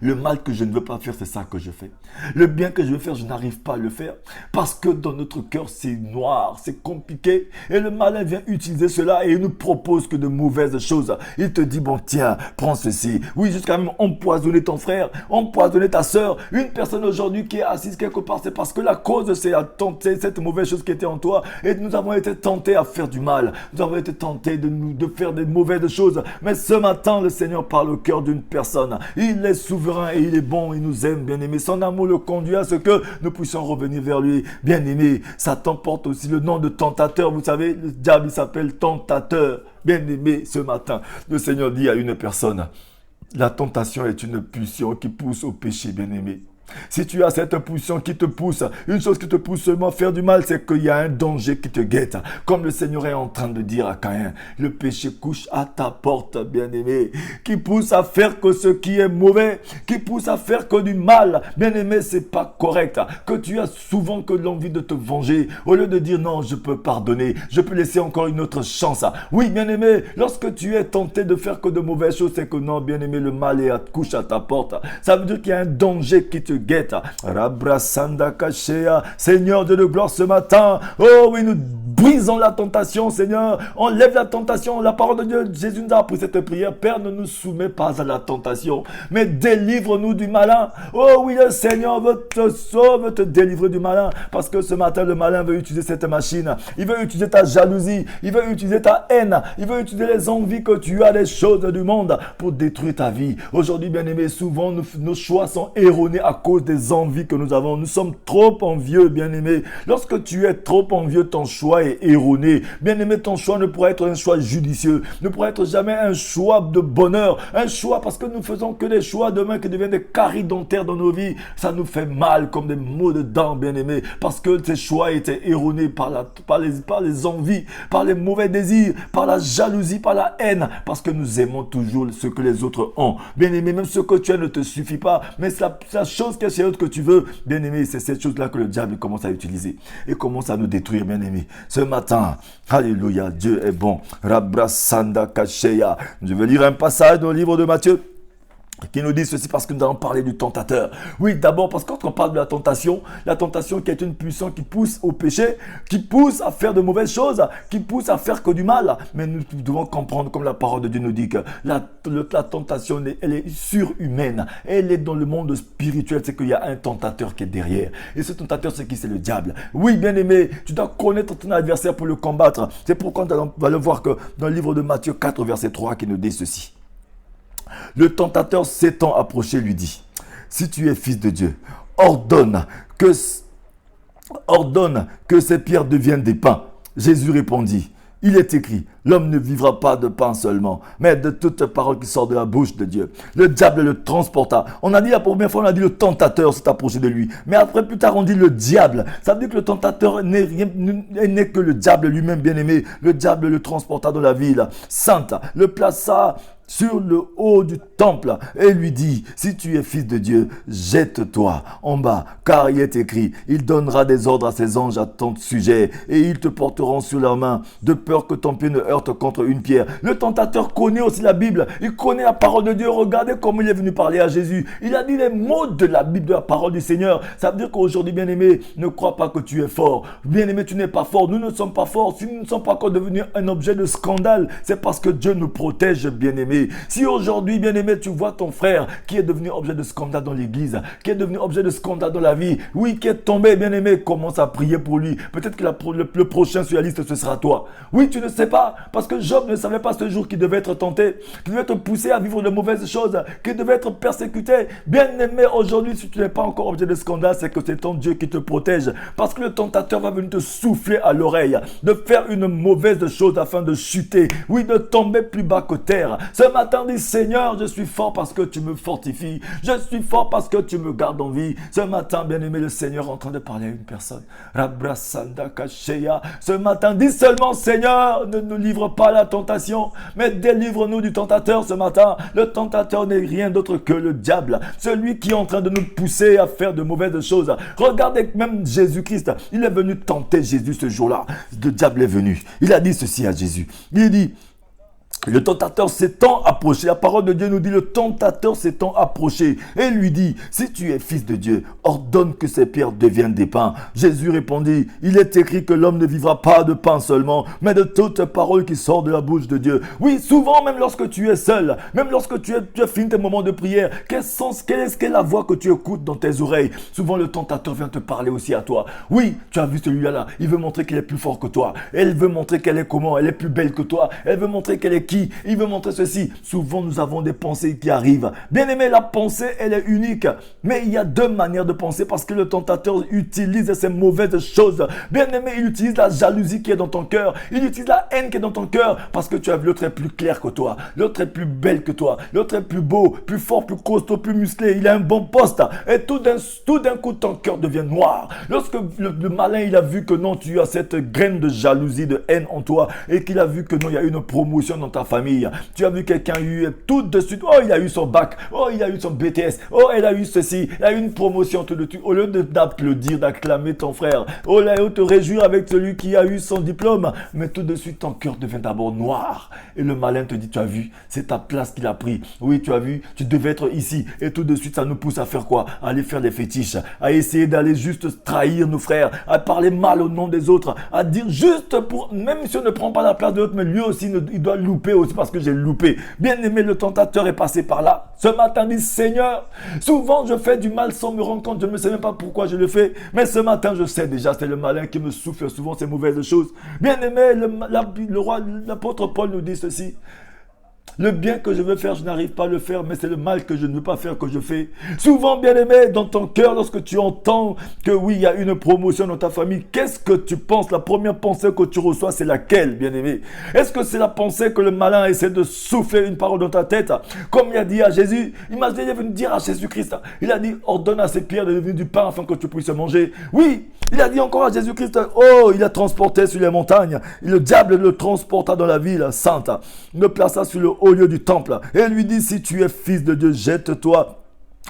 le mal que je ne veux pas faire, c'est ça que je fais. Le bien que je veux faire, je n'arrive pas à le faire. Parce que dans notre cœur, c'est noir, c'est compliqué. Et le malin vient utiliser cela et il nous propose que de mauvaises choses. Il te dit, bon tiens, prends ceci. Oui, jusqu'à même empoisonner ton frère, empoisonner ta soeur. Une personne aujourd'hui qui est assise quelque part, c'est parce que la cause, c'est cette mauvaise chose qui était en toi. Et nous avons été tentés à faire du mal. Nous avons été tentés de faire des mauvaises choses. Mais ce matin, le Seigneur parle au cœur d'une personne. Il est souverain et il est bon, il nous aime, bien-aimé. Son amour le conduit à ce que nous puissions revenir vers lui. Bien-aimé, Satan porte aussi le nom de tentateur. Vous savez, le diable, il s'appelle tentateur. Bien-aimé, ce matin, le Seigneur dit à une personne, la tentation est une pulsion qui pousse au péché, bien-aimé. Si tu as cette impulsion qui te pousse, une chose qui te pousse seulement à faire du mal, c'est qu'il y a un danger qui te guette. Comme le Seigneur est en train de dire à Caïn, le péché couche à ta porte, bien-aimé, qui pousse à faire que ce qui est mauvais, qui pousse à faire que du mal. Bien-aimé, c'est pas correct. Que tu as souvent que l'envie de te venger, au lieu de dire non, je peux pardonner, je peux laisser encore une autre chance. Oui, bien-aimé, lorsque tu es tenté de faire que de mauvaises choses, c'est que non, bien-aimé, le mal couche à ta porte. Ça veut dire qu'il y a un danger qui te guette. Rabrasanda Kashea. Seigneur Dieu de gloire, ce matin, oh oui, nous brisons la tentation, Seigneur. Enlève la tentation. La parole de Dieu, Jésus nous a appris cette prière. Père, ne nous soumets pas à la tentation, mais délivre-nous du malin. Oh oui, le Seigneur veut te sauver, veut te délivrer du malin. Parce que ce matin, le malin veut utiliser cette machine. Il veut utiliser ta jalousie. Il veut utiliser ta haine. Il veut utiliser les envies que tu as des choses du monde pour détruire ta vie. Aujourd'hui, bien-aimés, souvent, nos choix sont erronés à cause des envies que nous avons. Nous sommes trop envieux, bien-aimés. Lorsque tu es trop envieux, ton choix est erroné. Bien-aimé, ton choix ne pourra être un choix judicieux, ne pourra être jamais un choix de bonheur, un choix parce que nous faisons que des choix demain qui deviennent des caries dentaires dans nos vies. Ça nous fait mal comme des maux de dents, bien-aimés, parce que ces choix étaient erronés par les envies, par les mauvais désirs, par la jalousie, par la haine, parce que nous aimons toujours ce que les autres ont. Bien-aimé, même ce que tu as ne te suffit pas, mais c'est la chose que c'est autre que tu veux. Bien-aimé, c'est cette chose-là que le diable commence à utiliser et commence à nous détruire, bien-aimé. Ce matin, alléluia, Dieu est bon. Rabrasanda Kasheya. Je vais lire un passage dans le livre de Matthieu qui nous dit ceci parce que nous allons parler du tentateur. Oui, d'abord parce que quand on parle de la tentation qui est une puissance qui pousse au péché, qui pousse à faire de mauvaises choses, qui pousse à faire que du mal. Mais nous devons comprendre, comme la parole de Dieu nous dit, que la tentation, elle est surhumaine. Elle est dans le monde spirituel, c'est qu'il y a un tentateur qui est derrière. Et ce tentateur, c'est qui? C'est le diable. Oui, bien aimé, tu dois connaître ton adversaire pour le combattre. C'est pourquoi on va le voir que dans le livre de Matthieu 4, verset 3, qui nous dit ceci. Le tentateur s'étant approché lui dit, si tu es fils de Dieu, ordonne que ces pierres deviennent des pains. Jésus répondit, il est écrit, l'homme ne vivra pas de pain seulement, mais de toute parole qui sort de la bouche de Dieu. Le diable le transporta. On a dit la première fois, on a dit le tentateur s'est approché de lui. Mais après, plus tard, on dit le diable. Ça veut dire que le tentateur n'est que le diable lui-même, bien aimé. Le diable le transporta dans la ville sainte, le plaça sur le haut du temple et lui dit, si tu es fils de Dieu, jette-toi en bas, car il est écrit, il donnera des ordres à ses anges à ton sujet et ils te porteront sur leurs mains, de peur que ton pied ne heurte contre une pierre. Le tentateur connaît aussi la Bible, il connaît la parole de Dieu. Regardez comment il est venu parler à Jésus. Il a dit les mots de la Bible, de la parole du Seigneur. Ça veut dire qu'aujourd'hui, bien-aimé, ne crois pas que tu es fort. Bien-aimé, tu n'es pas fort. Nous ne sommes pas forts. Si nous ne sommes pas encore devenus un objet de scandale, c'est parce que Dieu nous protège, bien-aimé. Si aujourd'hui, bien-aimé, tu vois ton frère qui est devenu objet de scandale dans l'église, qui est devenu objet de scandale dans la vie, oui, qui est tombé, bien-aimé, commence à prier pour lui. Peut-être que le prochain sur la liste, ce sera toi. Oui, tu ne sais pas, parce que Job ne savait pas ce jour qu'il devait être tenté, qu'il devait être poussé à vivre de mauvaises choses, qu'il devait être persécuté. Bien-aimé, aujourd'hui, si tu n'es pas encore objet de scandale, c'est que c'est ton Dieu qui te protège. Parce que le tentateur va venir te souffler à l'oreille, de faire une mauvaise chose afin de chuter, oui, de tomber plus bas que terre. Ce matin, dis Seigneur, je suis fort parce que tu me fortifies. Je suis fort parce que tu me gardes en vie. Ce matin, bien-aimé, le Seigneur est en train de parler à une personne. Rabrasanda Kasheya. Ce matin, dis seulement Seigneur, ne nous livre pas à la tentation, mais délivre-nous du tentateur ce matin. Le tentateur n'est rien d'autre que le diable, celui qui est en train de nous pousser à faire de mauvaises choses. Regardez même Jésus-Christ, il est venu tenter Jésus ce jour-là. Le diable est venu. Il a dit ceci à Jésus. Il dit, le tentateur s'étant approché, la parole de Dieu nous dit, le tentateur s'étant approché et lui dit, si tu es fils de Dieu, ordonne que ces pierres deviennent des pains. Jésus répondit, il est écrit que l'homme ne vivra pas de pain seulement, mais de toute parole qui sort de la bouche de Dieu. Oui, souvent, même lorsque tu es seul, même lorsque tu as fini tes moments de prière, quelle est la voix que tu écoutes dans tes oreilles? Souvent, le tentateur vient te parler aussi à toi. Oui, tu as vu celui-là, il veut montrer qu'il est plus fort que toi. Elle veut montrer qu'elle est comment? Elle est plus belle que toi. Elle veut montrer qu'elle est qui? Il veut montrer ceci. Souvent, nous avons des pensées qui arrivent. Bien aimé, la pensée, elle est unique. Mais il y a deux manières de penser parce que le tentateur utilise ces mauvaises choses. Bien aimé, il utilise la jalousie qui est dans ton cœur. Il utilise la haine qui est dans ton cœur parce que tu as vu l'autre est plus clair que toi. L'autre est plus belle que toi. L'autre est plus beau, plus fort, plus costaud, plus musclé. Il a un bon poste. Et tout d'un coup, ton cœur devient noir. Lorsque le malin, il a vu que non, tu as cette graine de jalousie, de haine en toi et qu'il a vu que non, il y a une promotion dans ta ta famille. Tu as vu quelqu'un tout de suite, oh, il a eu son bac, oh, il a eu son BTS, oh, elle a eu ceci, elle a eu une promotion tout de suite. Au lieu d'applaudir, d'acclamer ton frère, oh, là, te réjouir avec celui qui a eu son diplôme, mais tout de suite, ton cœur devient d'abord noir. Et le malin te dit, tu as vu, c'est ta place qu'il a pris. Oui, tu as vu, tu devais être ici. Et tout de suite, ça nous pousse à faire quoi? À aller faire des fétiches, à essayer d'aller juste trahir nos frères, à parler mal au nom des autres, à dire juste pour, même si on ne prend pas la place de l'autre, mais lui aussi, il doit louper aussi parce que j'ai loupé. Bien aimé, le tentateur est passé par là. Ce matin, dit Seigneur, souvent je fais du mal sans me rendre compte, je ne sais même pas pourquoi je le fais, mais ce matin, je sais déjà, c'est le malin qui me souffle souvent ces mauvaises choses. Bien aimé, l'apôtre Paul nous dit ceci. Le bien que je veux faire, je n'arrive pas à le faire, mais c'est le mal que je ne veux pas faire que je fais. Souvent, bien-aimé, dans ton cœur, lorsque tu entends que oui, il y a une promotion dans ta famille, qu'est-ce que tu penses? La première pensée que tu reçois, c'est laquelle, bien-aimé? Est-ce que c'est la pensée que le malin essaie de souffler une parole dans ta tête? Comme il a dit à Jésus, imaginez, il est venu dire à Jésus-Christ, il a dit, ordonne à ces pierres de devenir du pain afin que tu puisses manger. Oui, il a dit encore à Jésus-Christ, oh, il a transporté sur les montagnes, le diable le transporta dans la ville sainte, le plaça sur le haut lieu du temple et lui dit, si tu es fils de Dieu, jette-toi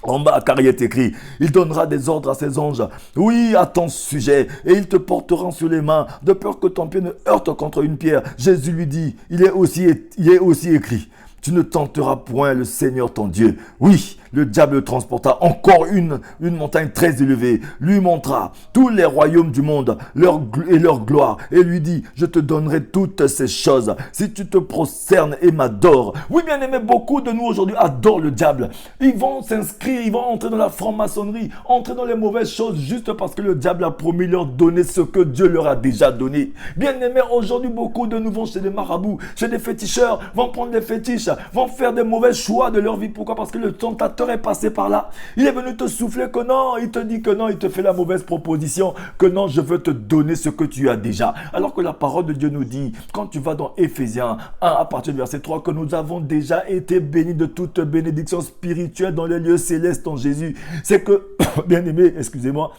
en bas, car il est écrit, il donnera des ordres à ses anges, oui, à ton sujet, et ils te porteront sur les mains, de peur que ton pied ne heurte contre une pierre. Jésus lui dit, il est aussi écrit, tu ne tenteras point le Seigneur ton Dieu. Oui, le diable le transporta encore une montagne très élevée, lui montra tous les royaumes du monde et leur gloire, et lui dit, je te donnerai toutes ces choses si tu te prosternes et m'adores. Oui, bien aimé, beaucoup de nous aujourd'hui adorent le diable. Ils vont s'inscrire, ils vont entrer dans la franc-maçonnerie, entrer dans les mauvaises choses juste parce que le diable a promis leur donner ce que Dieu leur a déjà donné. Bien aimé, aujourd'hui, beaucoup de nous vont chez des marabouts, chez des féticheurs, vont prendre des fétiches, vont faire des mauvais choix de leur vie. Pourquoi? Parce que le tentateur est passé par là. Il est venu te souffler que non, il te dit que non, il te fait la mauvaise proposition, que non, je veux te donner ce que tu as déjà. Alors que la parole de Dieu nous dit, quand tu vas dans Éphésiens 1 à partir du verset 3, que nous avons déjà été bénis de toute bénédiction spirituelle dans les lieux célestes en Jésus. C'est que, bien aimé, excusez-moi,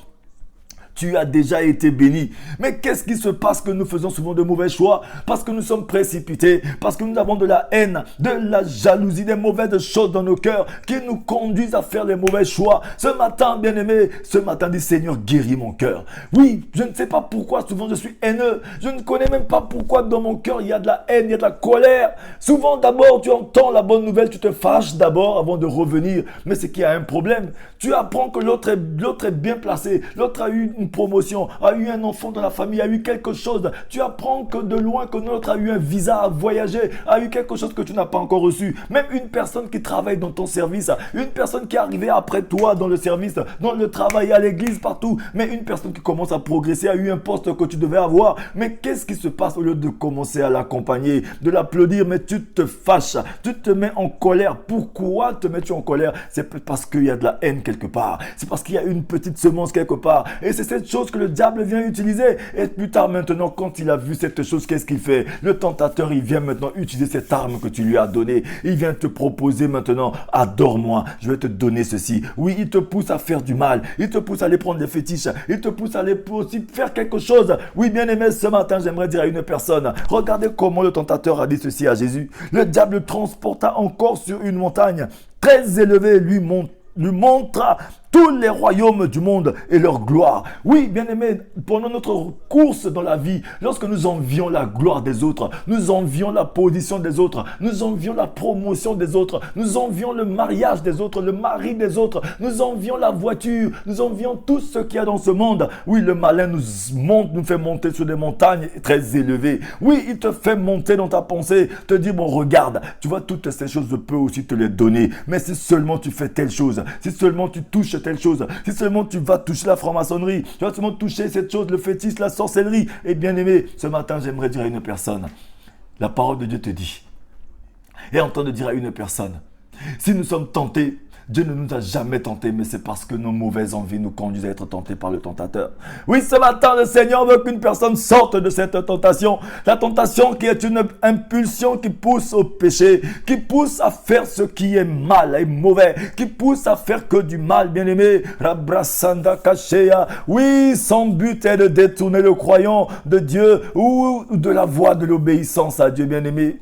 tu as déjà été béni. Mais qu'est-ce qui se passe que nous faisons souvent de mauvais choix? Parce que nous sommes précipités, parce que nous avons de la haine, de la jalousie, des mauvaises choses dans nos cœurs qui nous conduisent à faire les mauvais choix. Ce matin, bien-aimé, ce matin, dit Seigneur, guéris mon cœur. Oui, je ne sais pas pourquoi souvent je suis haineux. Je ne connais même pas pourquoi dans mon cœur il y a de la haine, il y a de la colère. Souvent d'abord, tu entends la bonne nouvelle, tu te fâches d'abord avant de revenir. Mais c'est qu'il y a un problème. Tu apprends que l'autre est bien placé, l'autre a eu une promotion, a eu un enfant dans la famille, a eu quelque chose. Tu apprends que de loin que l'autre a eu un visa à voyager, a eu quelque chose que tu n'as pas encore reçu. Même une personne qui travaille dans ton service, une personne qui est arrivée après toi dans le service, dans le travail, à l'église, partout, mais une personne qui commence à progresser, a eu un poste que tu devais avoir. Mais qu'est-ce qui se passe au lieu de commencer à l'accompagner, de l'applaudir? Mais tu te fâches, tu te mets en colère. Pourquoi te mets-tu en colère? C'est parce qu'il y a de la haine quelque part. C'est parce qu'il y a une petite semence quelque part. Et c'est cette chose que le diable vient utiliser. Et plus tard maintenant, quand il a vu cette chose, qu'est-ce qu'il fait? Le tentateur, il vient maintenant utiliser cette arme que tu lui as donnée. Il vient te proposer maintenant, adore-moi, je vais te donner ceci. Oui, il te pousse à faire du mal. Il te pousse à aller prendre des fétiches. Il te pousse à aller aussi faire quelque chose. Oui, bien aimé, ce matin, j'aimerais dire à une personne, regardez comment le tentateur a dit ceci à Jésus. Le diable le transporta encore sur une montagne très élevée, lui montra tous les royaumes du monde et leur gloire. Oui, bien aimé, pendant notre course dans la vie, lorsque nous envions la gloire des autres, nous envions la position des autres, nous envions la promotion des autres, nous envions le mariage des autres, le mari des autres, nous envions la voiture, nous envions tout ce qu'il y a dans ce monde. Oui, le malin nous fait monter sur des montagnes très élevées. Oui, il te fait monter dans ta pensée, te dit, bon, regarde, tu vois, toutes ces choses, je peux aussi te les donner. Mais si seulement tu fais telle chose, si seulement tu touches telle chose, si seulement tu vas toucher la franc-maçonnerie, tu vas seulement toucher cette chose, le fétiche, la sorcellerie. Et bien aimé, ce matin, j'aimerais dire à une personne, la parole de Dieu te dit, et en train de dire à une personne, si nous sommes tentés, Dieu ne nous a jamais tentés, mais c'est parce que nos mauvaises envies nous conduisent à être tentés par le tentateur. Oui, ce matin, le Seigneur veut qu'une personne sorte de cette tentation. La tentation qui est une impulsion qui pousse au péché, qui pousse à faire ce qui est mal et mauvais, qui pousse à faire que du mal, bien-aimé. Rabrasanda Kashea. Oui, son but est de détourner le croyant de Dieu ou de la voie de l'obéissance à Dieu, bien-aimé.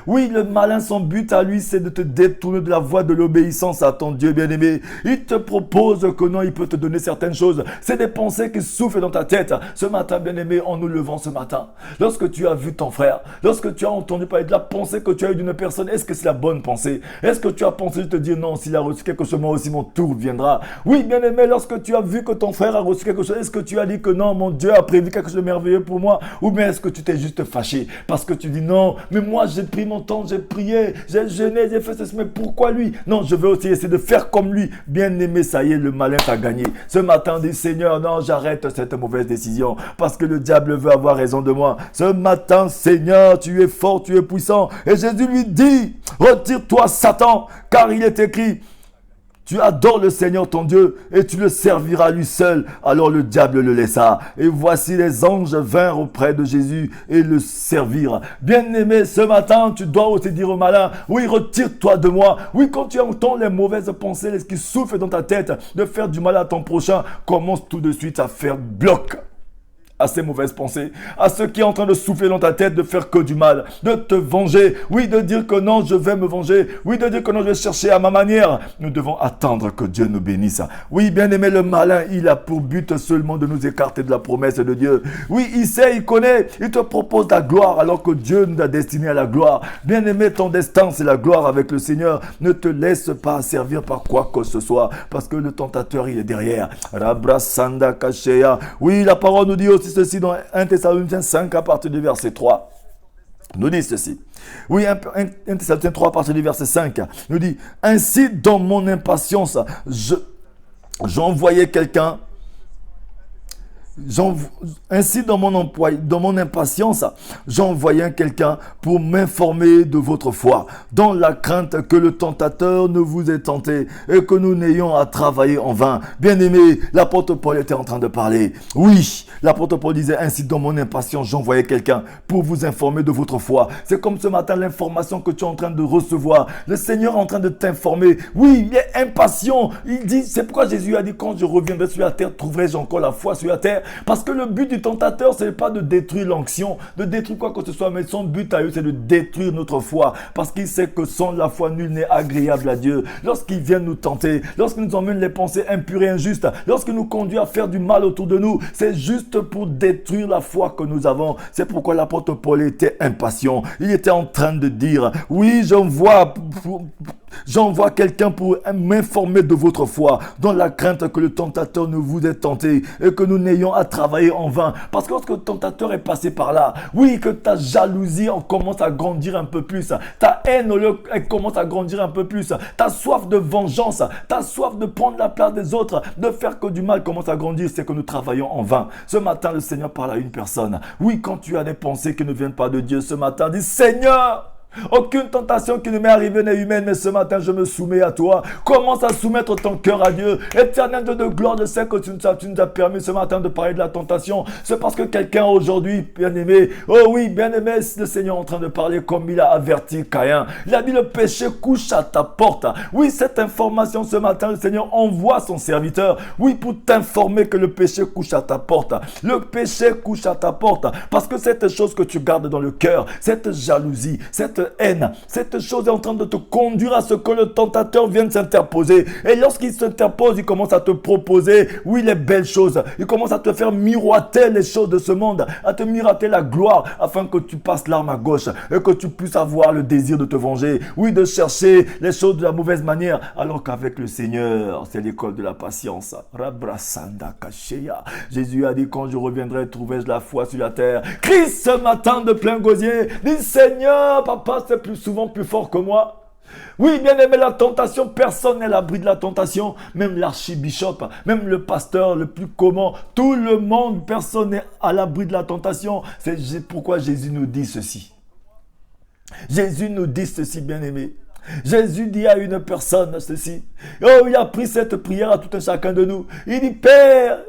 Oui, le malin, son but à lui, c'est de te détourner de la voie de l'obéissance à ton Dieu bien-aimé. Il te propose que non, il peut te donner certaines choses. C'est des pensées qui soufflent dans ta tête. Ce matin, bien-aimé, en nous levant ce matin, lorsque tu as vu ton frère, lorsque tu as entendu parler de la pensée que tu as eue d'une personne, est-ce que c'est la bonne pensée? Est-ce que tu as pensé de te dire non, s'il a reçu quelque chose, moi aussi mon tour viendra? Oui, bien-aimé, lorsque tu as vu que ton frère a reçu quelque chose, est-ce que tu as dit que non, mon Dieu a prévu quelque chose de merveilleux pour moi? Ou bien est-ce que tu t'es juste fâché parce que tu dis non, mais moi j'ai pris mon temps, j'ai prié, j'ai jeûné, j'ai fait ceci, mais pourquoi lui? Non, je veux aussi essayer de faire comme lui. Bien-aimé, ça y est, le malin t'a gagné. Ce matin, dis Seigneur, non, j'arrête cette mauvaise décision parce que le diable veut avoir raison de moi. Ce matin, Seigneur, tu es fort, tu es puissant. Et Jésus lui dit, retire-toi Satan, car il est écrit, tu adores le Seigneur ton Dieu et tu le serviras lui seul. Alors le diable le laissa. Et voici les anges vinrent auprès de Jésus et le servirent. Bien-aimé, ce matin, tu dois aussi dire au malin, oui, retire-toi de moi. Oui, quand tu entends les mauvaises pensées, les qui soufflent dans ta tête de faire du mal à ton prochain, commence tout de suite à faire bloc à ces mauvaises pensées, à ce qui est en train de souffler dans ta tête, de faire que du mal, de te venger, oui, de dire que non, je vais me venger, oui, de dire que non, je vais chercher à ma manière. Nous devons attendre que Dieu nous bénisse. Oui, bien-aimé, le malin, il a pour but seulement de nous écarter de la promesse de Dieu. Oui, il sait, il connaît, il te propose la gloire alors que Dieu nous a destiné à la gloire. Bien-aimé, ton destin, c'est la gloire avec le Seigneur. Ne te laisse pas servir par quoi que ce soit, parce que le tentateur, il est derrière. Rabrasanda Kasheya. Oui, la parole nous dit aussi ceci dans 1 Thessaloniciens 5 à partir du verset 3. Nous dit ceci. Oui, 1 Thessaloniciens 3 à partir du verset 5. Nous dit, ainsi dans mon impatience, j'envoyais quelqu'un. Ainsi, dans mon impatience, j'envoyais quelqu'un pour m'informer de votre foi, dans la crainte que le tentateur ne vous ait tenté et que nous n'ayons à travailler en vain. Bien-aimé, l'apôtre Paul était en train de parler. Oui, l'apôtre Paul disait, ainsi dans mon impatience, j'envoyais quelqu'un pour vous informer de votre foi. C'est comme ce matin l'information que tu es en train de recevoir. Le Seigneur est en train de t'informer. Oui, il est impatient. Il dit, c'est pourquoi Jésus a dit, quand je reviendrai sur la terre, trouverai-je encore la foi sur la terre? Parce que le but du tentateur, ce n'est pas de détruire l'onction, de détruire quoi que ce soit, mais son but à eux, c'est de détruire notre foi. Parce qu'il sait que sans la foi, nul n'est agréable à Dieu. Lorsqu'il vient nous tenter, lorsqu'il nous emmène les pensées impures et injustes, lorsqu'il nous conduit à faire du mal autour de nous, c'est juste pour détruire la foi que nous avons. C'est pourquoi l'apôtre Paul était impatient. Il était en train de dire, oui, j'envoie quelqu'un pour m'informer de votre foi, dans la crainte que le tentateur ne vous ait tenté et que nous n'ayons à travailler en vain. Parce que lorsque le tentateur est passé par là, oui, que ta jalousie commence à grandir un peu plus, ta haine elle commence à grandir un peu plus, ta soif de vengeance, ta soif de prendre la place des autres, de faire que du mal commence à grandir, c'est que nous travaillons en vain. Ce matin, le Seigneur parle à une personne. Oui, quand tu as des pensées qui ne viennent pas de Dieu, ce matin, dis Seigneur, aucune tentation qui ne m'est arrivée n'est humaine, mais ce matin, je me soumets à toi. Commence à soumettre ton cœur à Dieu. Éternel Dieu de gloire, je sais que tu nous as permis ce matin de parler de la tentation. C'est parce que quelqu'un aujourd'hui, bien-aimé, oh oui, bien-aimé, le Seigneur est en train de parler comme il a averti Caïn. Il a dit, le péché couche à ta porte. Oui, cette information ce matin, le Seigneur envoie son serviteur, oui, pour t'informer que le péché couche à ta porte. Le péché couche à ta porte parce que cette chose que tu gardes dans le cœur, cette jalousie, cette haine, cette chose est en train de te conduire à ce que le tentateur vienne s'interposer. Et lorsqu'il s'interpose, il commence à te proposer, oui, les belles choses. Il commence à te faire miroiter les choses de ce monde, à te miroiter la gloire, afin que tu passes l'arme à gauche et que tu puisses avoir le désir de te venger. Oui, de chercher les choses de la mauvaise manière, alors qu'avec le Seigneur, c'est l'école de la patience. Rabrasanda Kasheya. Jésus a dit, quand je reviendrai, trouverai-je la foi sur la terre. Crie ce matin de plein gosier, dis Seigneur, papa, c'est plus souvent plus fort que moi. Oui, bien aimé, la tentation, personne n'est à l'abri de la tentation, même l'archibishop, même le pasteur le plus commun, tout le monde, personne n'est à l'abri de la tentation. C'est pourquoi Jésus nous dit ceci. Jésus nous dit ceci, bien aimé. Jésus dit à une personne ceci. Oh, il a pris cette prière à tout un chacun de nous. Il dit, Père,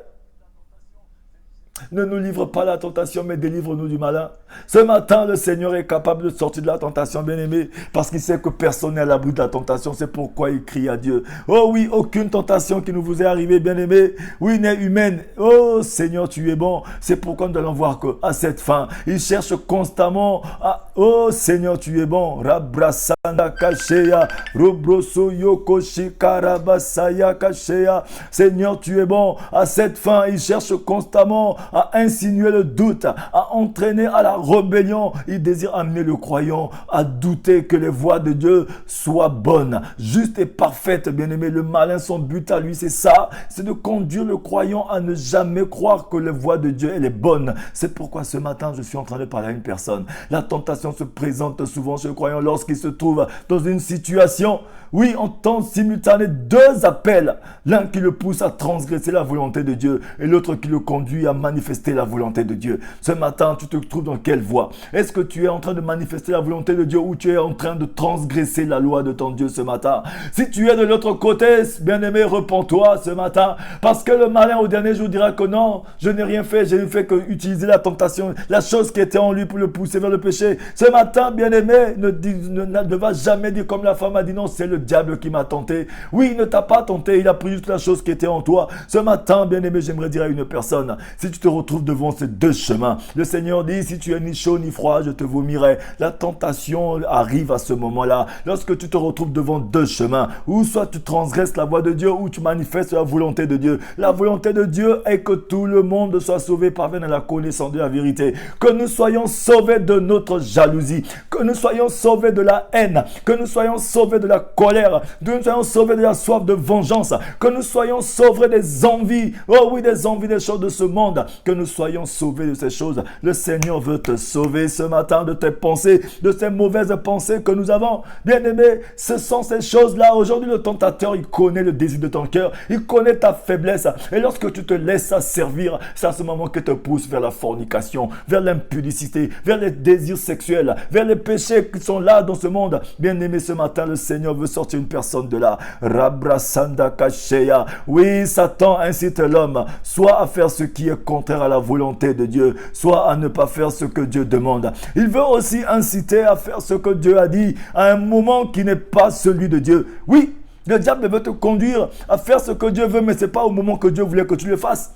Ne nous livre pas la tentation, mais délivre-nous du malin. Ce matin, le Seigneur est capable de sortir de la tentation, bien-aimé, parce qu'il sait que personne n'est à l'abri de la tentation. C'est pourquoi il crie à Dieu. Oh oui, aucune tentation qui nous vous est arrivée, bien-aimé, oui, n'est humaine. Oh Seigneur, tu es bon. C'est pourquoi nous allons voir qu'à cette fin, il cherche constamment à... Oh Seigneur, tu es bon. Rabrasanda Kashea, Robroso Yoko Shikarabasaya Kashea. Seigneur, tu es bon. À cette fin, il cherche constamment à insinuer le doute, à entraîner à la rébellion. Il désire amener le croyant à douter que les voies de Dieu soient bonnes, justes et parfaites. Bien-aimé, le malin, son but à lui, c'est ça, c'est de conduire le croyant à ne jamais croire que les voies de Dieu, elle est bonne. C'est pourquoi ce matin, je suis en train de parler à une personne. La tentation se présente souvent chez le croyant lorsqu'il se trouve dans une situation, oui, en temps simultané, deux appels. L'un qui le pousse à transgresser la volonté de Dieu et l'autre qui le conduit à manifester la volonté de Dieu. Ce matin, tu te trouves dans quelle voie? Est-ce que tu es en train de manifester la volonté de Dieu ou tu es en train de transgresser la loi de ton Dieu ce matin? Si tu es de l'autre côté, bien-aimé, repens-toi ce matin, parce que le malin au dernier jour dira que non, je n'ai rien fait, je n'ai fait qu'utiliser la tentation, la chose qui était en lui pour le pousser vers le péché. Ce matin, bien-aimé, ne va jamais dire comme la femme a dit non, c'est le diable qui m'a tenté. Oui, il ne t'a pas tenté, il a pris juste la chose qui était en toi. Ce matin, bien-aimé, j'aimerais dire à une personne, si tu te retrouves devant ces deux chemins, le Seigneur dit, si tu es ni chaud ni froid, je te vomirai. La tentation arrive à ce moment-là, lorsque tu te retrouves devant deux chemins, où soit tu transgresses la voie de Dieu, ou tu manifestes la volonté de Dieu. La volonté de Dieu est que tout le monde soit sauvé, parvienne à la connaissance de la vérité, que nous soyons sauvés de notre jalousie, que nous soyons sauvés de la haine, que nous soyons sauvés de la colère, que nous soyons sauvés de la soif de vengeance, que nous soyons sauvés des envies, oh oui, des envies des choses de ce monde, que nous soyons sauvés de ces choses. Le Seigneur veut te sauver ce matin de tes pensées, de ces mauvaises pensées que nous avons. Bien-aimé, ce sont ces choses-là. Aujourd'hui, le tentateur, il connaît le désir de ton cœur, il connaît ta faiblesse. Et lorsque tu te laisses servir, c'est à ce moment que te pousse vers la fornication, vers l'impudicité, vers les désirs sexuels, vers les péchés qui sont là dans ce monde. Bien-aimé, ce matin, le Seigneur veut sortir une personne de là. Rabrasanda Kashea. Oui, Satan incite l'homme soit à faire ce qui est contraire à la volonté de Dieu, soit à ne pas faire ce que Dieu demande. Il veut aussi inciter à faire ce que Dieu a dit à un moment qui n'est pas celui de Dieu. Oui, le diable veut te conduire à faire ce que Dieu veut, mais ce n'est pas au moment que Dieu voulait que tu le fasses.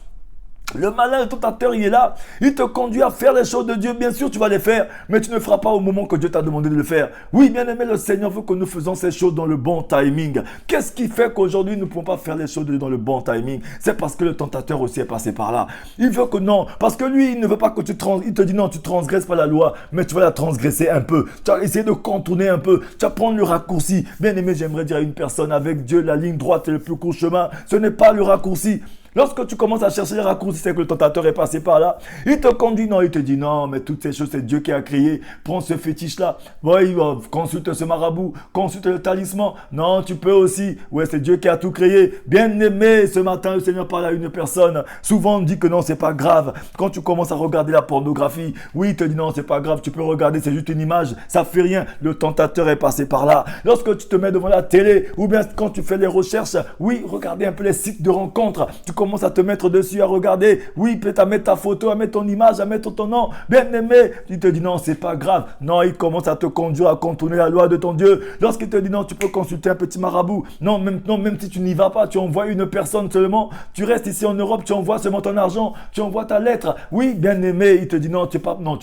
Le malin, le tentateur, il est là. Il te conduit à faire les choses de Dieu. Bien sûr, tu vas les faire, mais tu ne feras pas au moment que Dieu t'a demandé de le faire. Oui, bien aimé, le Seigneur veut que nous faisons ces choses dans le bon timing. Qu'est-ce qui fait qu'aujourd'hui, nous ne pouvons pas faire les choses dans le bon timing? C'est parce que le tentateur aussi est passé par là. Il veut que non, parce que lui, il ne veut pas que tu il te dit non, tu transgresses pas la loi, mais tu vas la transgresser un peu. Tu vas essayer de contourner un peu. Tu vas prendre le raccourci. Bien aimé, j'aimerais dire à une personne, avec Dieu, la ligne droite est le plus court chemin. Ce n'est pas le raccourci. Lorsque tu commences à chercher les raccourcis, c'est que le tentateur est passé par là. Il te conduit, non, il te dit non, mais toutes ces choses, c'est Dieu qui a créé. Prends ce fétiche-là. Oui, consulte ce marabout, consulte le talisman. Non, tu peux aussi. Ouais, c'est Dieu qui a tout créé. Bien aimé, ce matin, le Seigneur parle à une personne. Souvent, on dit que non, c'est pas grave. Quand tu commences à regarder la pornographie, oui, il te dit non, c'est pas grave, tu peux regarder, c'est juste une image, ça fait rien. Le tentateur est passé par là. Lorsque tu te mets devant la télé, ou bien quand tu fais les recherches, oui, regardez un peu les sites de rencontres. Tu commences à te mettre dessus, à regarder, oui, peut-être à mettre ta photo, à mettre ton image, à mettre ton nom, bien aimé, il te dit non, c'est pas grave, non, il commence à te conduire à contourner la loi de ton Dieu. Lorsqu'il te dit non, tu peux consulter un petit marabout, non, même si tu n'y vas pas, tu envoies une personne seulement, tu restes ici en Europe, tu envoies seulement ton argent, tu envoies ta lettre, oui, bien aimé, il te dit non, tu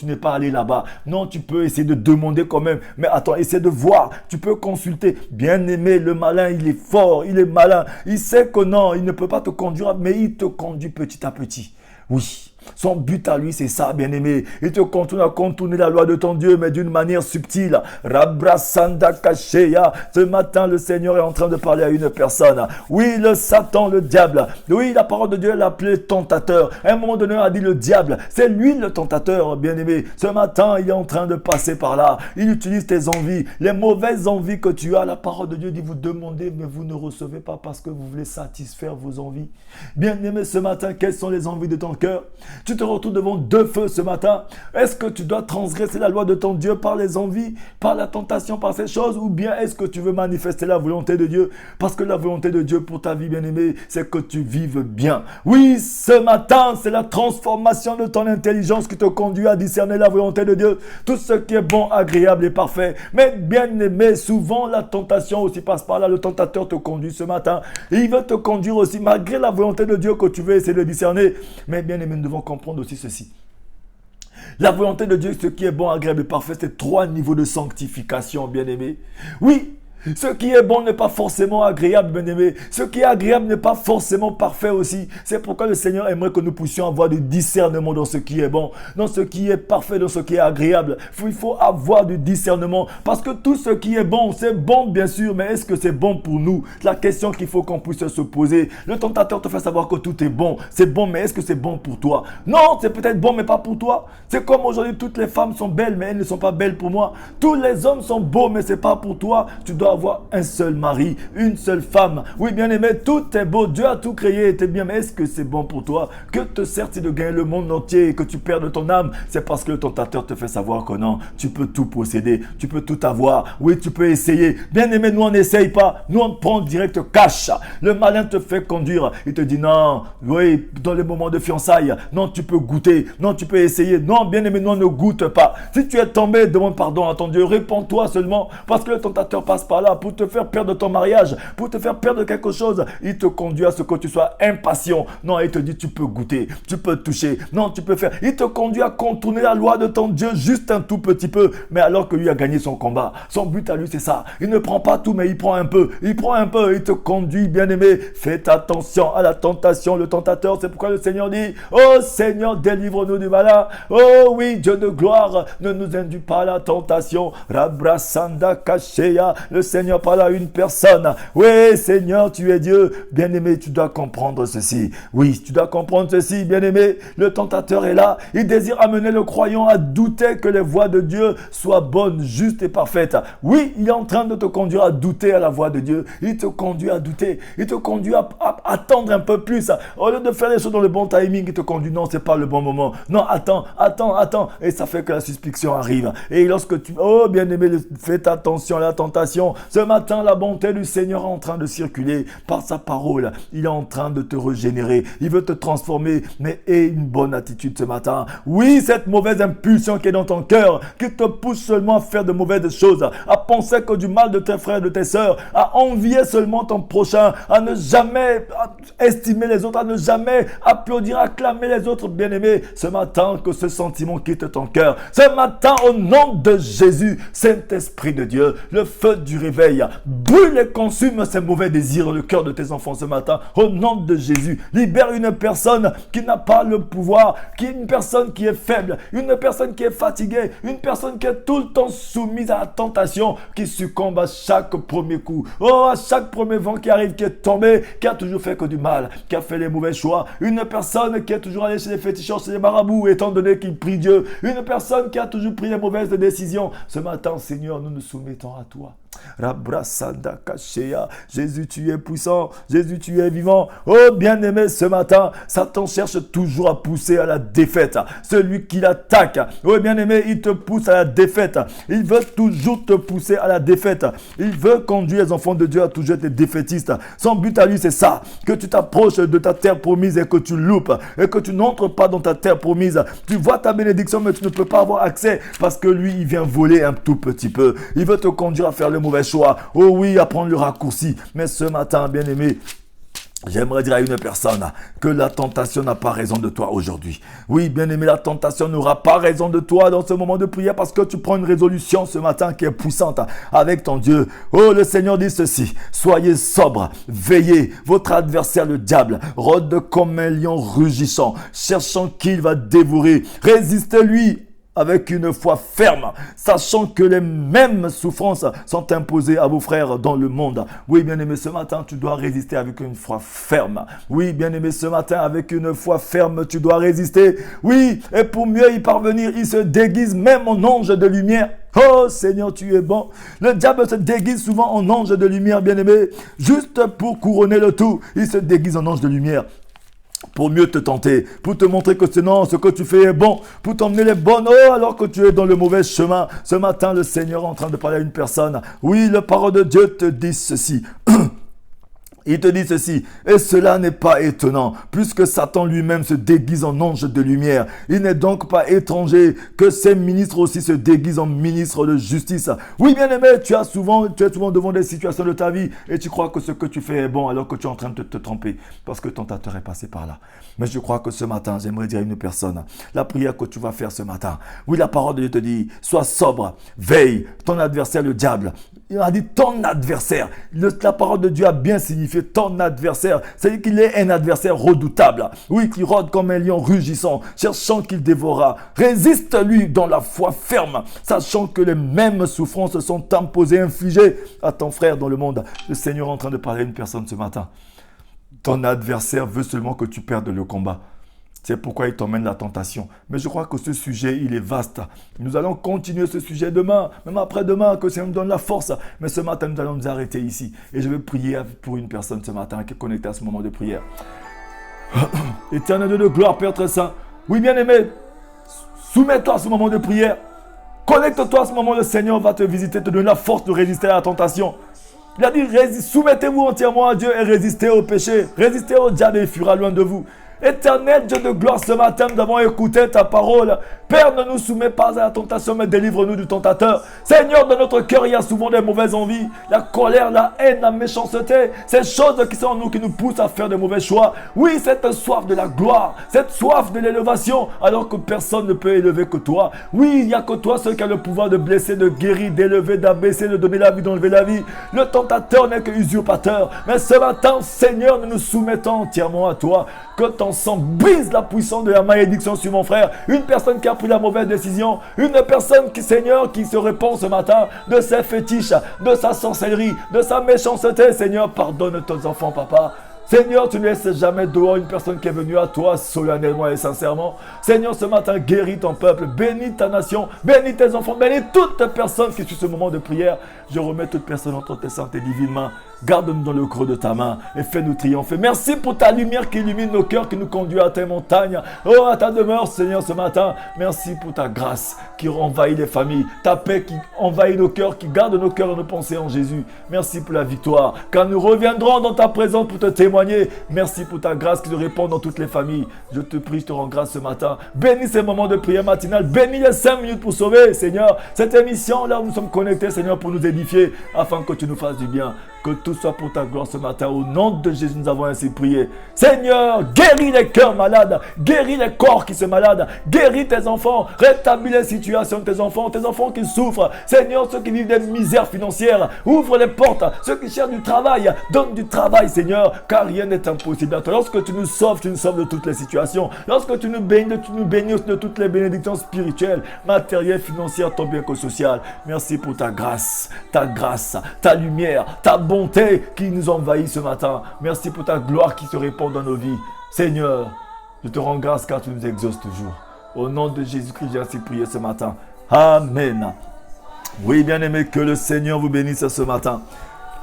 n'es pas allé là-bas, non, tu peux essayer de demander quand même, mais attends, essaie de voir, tu peux consulter, bien aimé, le malin, il est fort, il est malin, il sait que non, il ne peut pas te conduire, mais il te conduit petit à petit. Oui, son but à lui, c'est ça, bien-aimé. Il te continue à contourner la loi de ton Dieu, mais d'une manière subtile. Rabrasanda Kashea. Ce matin, le Seigneur est en train de parler à une personne. Oui, le Satan, le diable. Oui, la parole de Dieu l'a appelé tentateur. À un moment donné, on a dit le diable. C'est lui le tentateur, bien-aimé. Ce matin, il est en train de passer par là. Il utilise tes envies, les mauvaises envies que tu as. La parole de Dieu dit, vous demandez, mais vous ne recevez pas parce que vous voulez satisfaire vos envies. Bien-aimé, ce matin, quelles sont les envies de ton cœur? Tu te retrouves devant deux feux ce matin. Est-ce que tu dois transgresser la loi de ton Dieu par les envies, par la tentation, par ces choses, ou bien est-ce que tu veux manifester la volonté de Dieu? Parce que la volonté de Dieu pour ta vie, bien-aimée, c'est que tu vives bien. Oui, ce matin, c'est la transformation de ton intelligence qui te conduit à discerner la volonté de Dieu. Tout ce qui est bon, agréable et parfait. Mais bien-aimé, souvent la tentation aussi passe par là. Le tentateur te conduit ce matin. Et il veut te conduire aussi, malgré la volonté de Dieu que tu veux essayer de discerner. Mais bien-aimé, nous devons comprendre aussi ceci. La volonté de Dieu, ce qui est bon, agréable et parfait, c'est 3 niveaux de sanctification, bien-aimé. Oui, ce qui est bon n'est pas forcément agréable, bien-aimé. Ce qui est agréable n'est pas forcément parfait aussi. C'est pourquoi le Seigneur aimerait que nous puissions avoir du discernement dans ce qui est bon, dans ce qui est parfait, dans ce qui est agréable. Il faut avoir du discernement parce que tout ce qui est bon, c'est bon bien sûr, mais est-ce que c'est bon pour nous? La question qu'il faut qu'on puisse se poser. Le tentateur te fait savoir que tout est bon. C'est bon, mais est-ce que c'est bon pour toi? Non, c'est peut-être bon, mais pas pour toi. C'est comme aujourd'hui, toutes les femmes sont belles, mais elles ne sont pas belles pour moi. Tous les hommes sont beaux, mais c'est pas pour toi. Tu dois avoir un seul mari, une seule femme. Oui, bien aimé, tout est beau. Dieu a tout créé, c'est bien, mais est-ce que c'est bon pour toi? Que te sert-il de gagner le monde entier et que tu perdes ton âme? C'est parce que le tentateur te fait savoir que non, tu peux tout posséder, tu peux tout avoir. Oui, tu peux essayer. Bien aimé, nous on n'essaye pas, nous on prend direct cash. Le malin te fait conduire, il te dit non, oui, dans les moments de fiançailles, non, tu peux goûter, non, tu peux essayer. Non, bien aimé, non, ne goûte pas. Si tu es tombé, demande pardon à ton Dieu, réponds-toi seulement parce que le tentateur passe par là pour te faire perdre ton mariage, pour te faire perdre quelque chose. Il te conduit à ce que tu sois impatient. Non, il te dit tu peux goûter, tu peux toucher. Non, tu peux faire. Il te conduit à contourner la loi de ton Dieu juste un tout petit peu. Mais alors que lui a gagné son combat, son but à lui c'est ça. Il ne prend pas tout, mais il prend un peu. Il prend un peu, il te conduit, bien-aimé. Faites attention à la tentation, le tentateur. C'est pourquoi le Seigneur dit, oh Seigneur, délivre-nous du malin. Oh oui, Dieu de gloire, ne nous induis pas à la tentation. Rabrasanda Kasheya, le Seigneur parle à une personne. Oui, Seigneur, tu es Dieu. Bien-aimé, tu dois comprendre ceci. Oui, tu dois comprendre ceci, bien-aimé. Le tentateur est là. Il désire amener le croyant à douter que les voies de Dieu soient bonnes, justes et parfaites. Oui, il est en train de te conduire à douter à la voie de Dieu. Il te conduit à douter. Il te conduit à attendre un peu plus. Au lieu de faire les choses dans le bon timing, il te conduit. Non, c'est pas le bon moment. Non, attends. Et ça fait que la suspicion arrive. Et lorsque tu... Oh, bien-aimé, faites attention à la tentation. Ce matin, la bonté du Seigneur est en train de circuler par sa parole. Il est en train de te régénérer. Il veut te transformer. Mais aie une bonne attitude ce matin. Oui, cette mauvaise impulsion qui est dans ton cœur, qui te pousse seulement à faire de mauvaises choses, à penser que du mal de tes frères et de tes sœurs, à envier seulement ton prochain, à ne jamais estimer les autres, à ne jamais applaudir, acclamer les autres, bien-aimés. Ce matin, que ce sentiment quitte ton cœur. Ce matin, au nom de Jésus, Saint-Esprit de Dieu, le feu du réveil, brûle et consume ces mauvais désirs dans le cœur de tes enfants ce matin. Au nom de Jésus, libère une personne qui n'a pas le pouvoir, une personne qui est faible, une personne qui est fatiguée, une personne qui est tout le temps soumise à la tentation, qui succombe à chaque premier coup, à chaque premier vent qui arrive, qui est tombé, qui a toujours fait que du mal, qui a fait les mauvais choix. Une personne qui est toujours allée chez les féticheurs, chez les marabouts, étant donné qu'il prie Dieu. Une personne qui a toujours pris les mauvaises décisions. Ce matin, Seigneur, nous nous soumettons à toi. Rabrasanda Kasheya. Jésus, tu es puissant. Jésus, tu es vivant. Oh, bien-aimé, ce matin, Satan cherche toujours à pousser à la défaite. Celui qui l'attaque, oh, bien-aimé, il te pousse à la défaite. Il veut toujours te pousser à la défaite. Il veut conduire les enfants de Dieu à toujours être défaitistes. Son but à lui, c'est ça. Que tu t'approches de ta terre promise et que tu loupes. Et que tu n'entres pas dans ta terre promise. Tu vois ta bénédiction, mais tu ne peux pas avoir accès parce que lui, il vient voler un tout petit peu. Il veut te conduire à faire le mauvais choix. Oh oui, à prendre le raccourci. Mais ce matin, bien-aimé, j'aimerais dire à une personne que la tentation n'a pas raison de toi aujourd'hui. Oui, bien-aimé, la tentation n'aura pas raison de toi dans ce moment de prière parce que tu prends une résolution ce matin qui est puissante avec ton Dieu. Oh, le Seigneur dit ceci. Soyez sobres, veillez. Votre adversaire, le diable, rôde comme un lion rugissant, cherchant qui il va dévorer. Résistez-lui avec une foi ferme, sachant que les mêmes souffrances sont imposées à vos frères dans le monde. Oui, bien-aimé, ce matin, tu dois résister avec une foi ferme. Oui, bien-aimé, ce matin, avec une foi ferme, tu dois résister. Oui, et pour mieux y parvenir, il se déguise même en ange de lumière. Oh Seigneur, tu es bon. Le diable se déguise souvent en ange de lumière, bien-aimé. Juste pour couronner le tout, il se déguise en ange de lumière. pour mieux te tenter, pour te montrer que ce que tu fais est bon, pour t'emmener les bonnes eaux alors que tu es dans le mauvais chemin. Ce matin, le Seigneur est en train de parler à une personne. Oui, la parole de Dieu te dit ceci. Il te dit ceci, et cela n'est pas étonnant, puisque Satan lui-même se déguise en ange de lumière. Il n'est donc pas étranger que ses ministres aussi se déguisent en ministres de justice. Oui, bien-aimé, tu es souvent devant des situations de ta vie et tu crois que ce que tu fais est bon alors que tu es en train de te tromper parce que ton tentateur est passé par là. Mais je crois que ce matin, j'aimerais dire à une personne, la prière que tu vas faire ce matin, oui, la parole de Dieu te dit, sois sobre, veille, ton adversaire le diable. Il a dit ton adversaire. La parole de Dieu a bien signifié ton adversaire. C'est-à-dire qu'il est un adversaire redoutable. Oui, qui rôde comme un lion rugissant, cherchant qu'il dévorera. Résiste-lui dans la foi ferme, sachant que les mêmes souffrances sont imposées, infligées à ton frère dans le monde. Le Seigneur est en train de parler à une personne ce matin. Ton adversaire veut seulement que tu perdes le combat. C'est pourquoi il t'emmène la tentation. Mais je crois que ce sujet, il est vaste. Nous allons continuer ce sujet demain, même après-demain, que le Seigneur nous donne la force. Mais ce matin, nous allons nous arrêter ici. Et je vais prier pour une personne ce matin qui est connectée à ce moment de prière. Éternel Dieu de gloire, Père très saint. Oui, bien-aimé, soumets-toi à ce moment de prière. Connecte-toi à ce moment, le Seigneur va te visiter, te donner la force de résister à la tentation. Il a dit, soumettez-vous entièrement à Dieu et résistez au péché. Résistez au diable et il fuira loin de vous. Éternel Dieu de gloire, ce matin, nous avons écouté ta parole. Père, ne nous soumets pas à la tentation, mais délivre-nous du tentateur. Seigneur, dans notre cœur, il y a souvent des mauvaises envies, la colère, la haine, la méchanceté. Ces choses qui sont en nous, qui nous poussent à faire de mauvais choix. Oui, cette soif de la gloire, cette soif de l'élévation, alors que personne ne peut élever que toi. Oui, il n'y a que toi, seul qui a le pouvoir de blesser, de guérir, d'élever, d'abaisser, de donner la vie, d'enlever la vie. Le tentateur n'est que usurpateur. Mais ce matin, Seigneur, nous nous soumettons entièrement à toi. Que ton sang brise la puissance de la malédiction sur mon frère. Une personne qui a pris la mauvaise décision. Une personne qui, Seigneur, qui se répand ce matin de ses fétiches, de sa sorcellerie, de sa méchanceté. Seigneur, pardonne tes enfants, papa. Seigneur, tu ne laisses jamais dehors une personne qui est venue à toi solennellement et sincèrement. Seigneur, ce matin, guéris ton peuple, bénis ta nation, bénis tes enfants, bénis toutes les personnes qui sont ce moment de prière. Je remets toute personne entre tes saintes et divines mains. Garde-nous dans le creux de ta main et fais-nous triompher. Merci pour ta lumière qui illumine nos cœurs, qui nous conduit à tes montagnes. Oh, à ta demeure, Seigneur, ce matin. Merci pour ta grâce qui envahit les familles. Ta paix qui envahit nos cœurs, qui garde nos cœurs et nos pensées en Jésus. Merci pour la victoire. Car nous reviendrons dans ta présence pour te témoigner. Merci pour ta grâce qui se répand dans toutes les familles. Je te prie, je te rends grâce ce matin. Bénis ces moments de prière matinale. Bénis les 5 minutes pour sauver, Seigneur. Cette émission, là où nous sommes connectés, Seigneur, pour nous édifier, afin que tu nous fasses du bien. Que tout soit pour ta gloire ce matin. Au nom de Jésus, nous avons ainsi prié. Seigneur, guéris les cœurs malades. Guéris les corps qui sont malades. Guéris tes enfants. Rétablis les situations de tes enfants qui souffrent. Seigneur, ceux qui vivent des misères financières. Ouvre les portes. Ceux qui cherchent du travail. Donne du travail, Seigneur. Car rien n'est impossible à toi. Lorsque tu nous sauves de toutes les situations. Lorsque tu nous bénis de toutes les bénédictions spirituelles, matérielles, financières, tant bien que sociales. Merci pour ta grâce, ta lumière, ta bonté qui nous envahit ce matin. Merci pour ta gloire qui se répand dans nos vies. Seigneur, je te rends grâce car tu nous exauces toujours. Au nom de Jésus-Christ, j'ai ainsi prié ce matin. Amen. Oui, bien-aimés, que le Seigneur vous bénisse ce matin.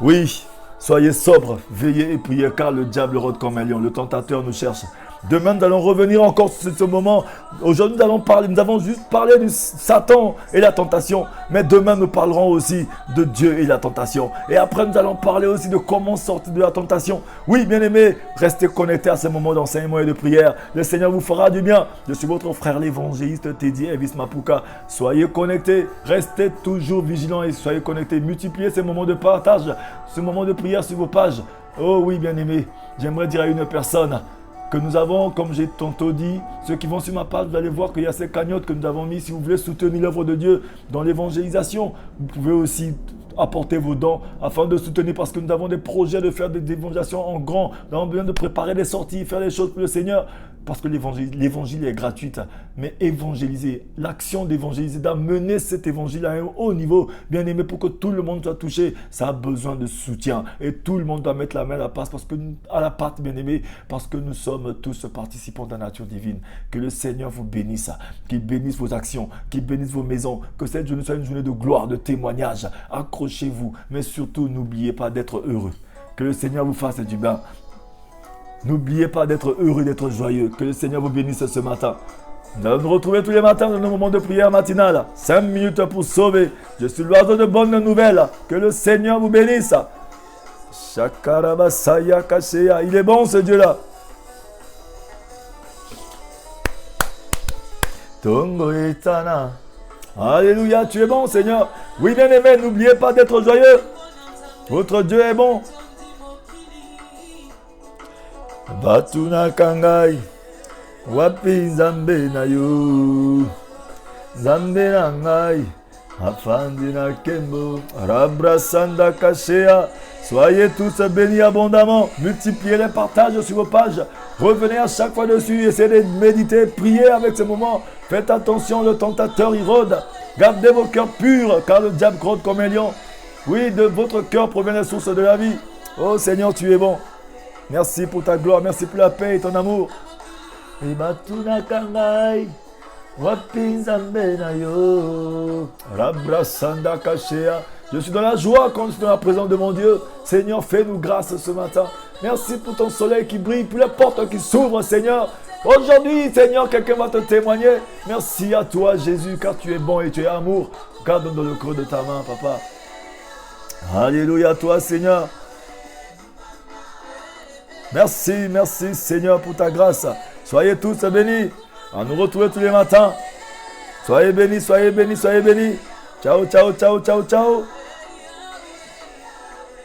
Oui, soyez sobres, veillez et priez car le diable rôde comme un lion. Le tentateur nous cherche. Demain, nous allons revenir encore sur ce moment. Aujourd'hui, nous avons juste parlé de Satan et la tentation. Mais demain, nous parlerons aussi de Dieu et la tentation. Et après, nous allons parler aussi de comment sortir de la tentation. Oui, bien-aimés, restez connectés à ce moment d'enseignement et de prière. Le Seigneur vous fera du bien. Je suis votre frère l'évangéliste Teddy Elvis Mapuka. Soyez connectés, restez toujours vigilants et soyez connectés. Multipliez ces moments de partage, ce moment de prière sur vos pages. Oh oui, bien-aimés, j'aimerais dire à une personne que nous avons, comme j'ai tantôt dit, ceux qui vont sur ma page, vous allez voir qu'il y a ces cagnottes que nous avons mis. Si vous voulez soutenir l'œuvre de Dieu dans l'évangélisation, vous pouvez aussi apporter vos dons afin de soutenir, parce que nous avons des projets de faire des évangélisations en grand. Nous avons besoin de préparer des sorties, faire des choses pour le Seigneur, parce que l'évangile est gratuit. Mais évangéliser, l'action d'évangéliser, d'amener cet évangile à un haut niveau, bien aimé, pour que tout le monde soit touché, ça a besoin de soutien. Et tout le monde doit mettre la main à la pâte, bien aimé, parce que nous sommes tous participants de la nature divine. Que le Seigneur vous bénisse, qu'il bénisse vos actions, qu'il bénisse vos maisons, que cette journée soit une journée de gloire, de témoignage. Accrochez-vous, mais surtout n'oubliez pas d'être heureux. Que le Seigneur vous fasse du bien. N'oubliez pas d'être heureux, d'être joyeux. Que le Seigneur vous bénisse ce matin. Nous allons nous retrouver tous les matins dans nos moments de prière matinale. 5 minutes pour sauver. Je suis l'oiseau de bonnes nouvelles. Que le Seigneur vous bénisse. Shakarabasaya Kasheya. Il est bon ce Dieu-là. Tongo Etana. Alléluia, tu es bon Seigneur. Oui bien aimé, n'oubliez pas d'être joyeux. Votre Dieu est bon. Batuna Kangai. Wapi Nzambe na yo. Nzambe na ngai. Afandi na kembo. Rabrasanda Kashea. Soyez tous bénis abondamment. Multipliez les partages sur vos pages. Revenez à chaque fois dessus. Essayez de méditer, prier avec ces moments. Faites attention, le tentateur il rôde. Gardez vos cœurs purs, car le diable rôde comme un lion. Oui, de votre cœur proviennent les sources de la vie. Oh Seigneur, tu es bon. Merci pour ta gloire, merci pour la paix et ton amour. Ibatuna kangai. Wapinzambe na yo. Rabrasanda Kashea. Je suis dans la joie quand je suis dans la présence de mon Dieu. Seigneur, fais-nous grâce ce matin. Merci pour ton soleil qui brille, pour les portes qui s'ouvrent, Seigneur. Aujourd'hui, Seigneur, quelqu'un va te témoigner. Merci à toi, Jésus, car tu es bon et tu es amour. Garde-nous dans le creux de ta main, Papa. Alléluia à toi, Seigneur. Merci, merci, Seigneur, pour ta grâce. Soyez tous bénis. À nous retrouver tous les matins. Soyez bénis, soyez bénis, soyez bénis. Ciao, ciao, ciao, ciao, ciao.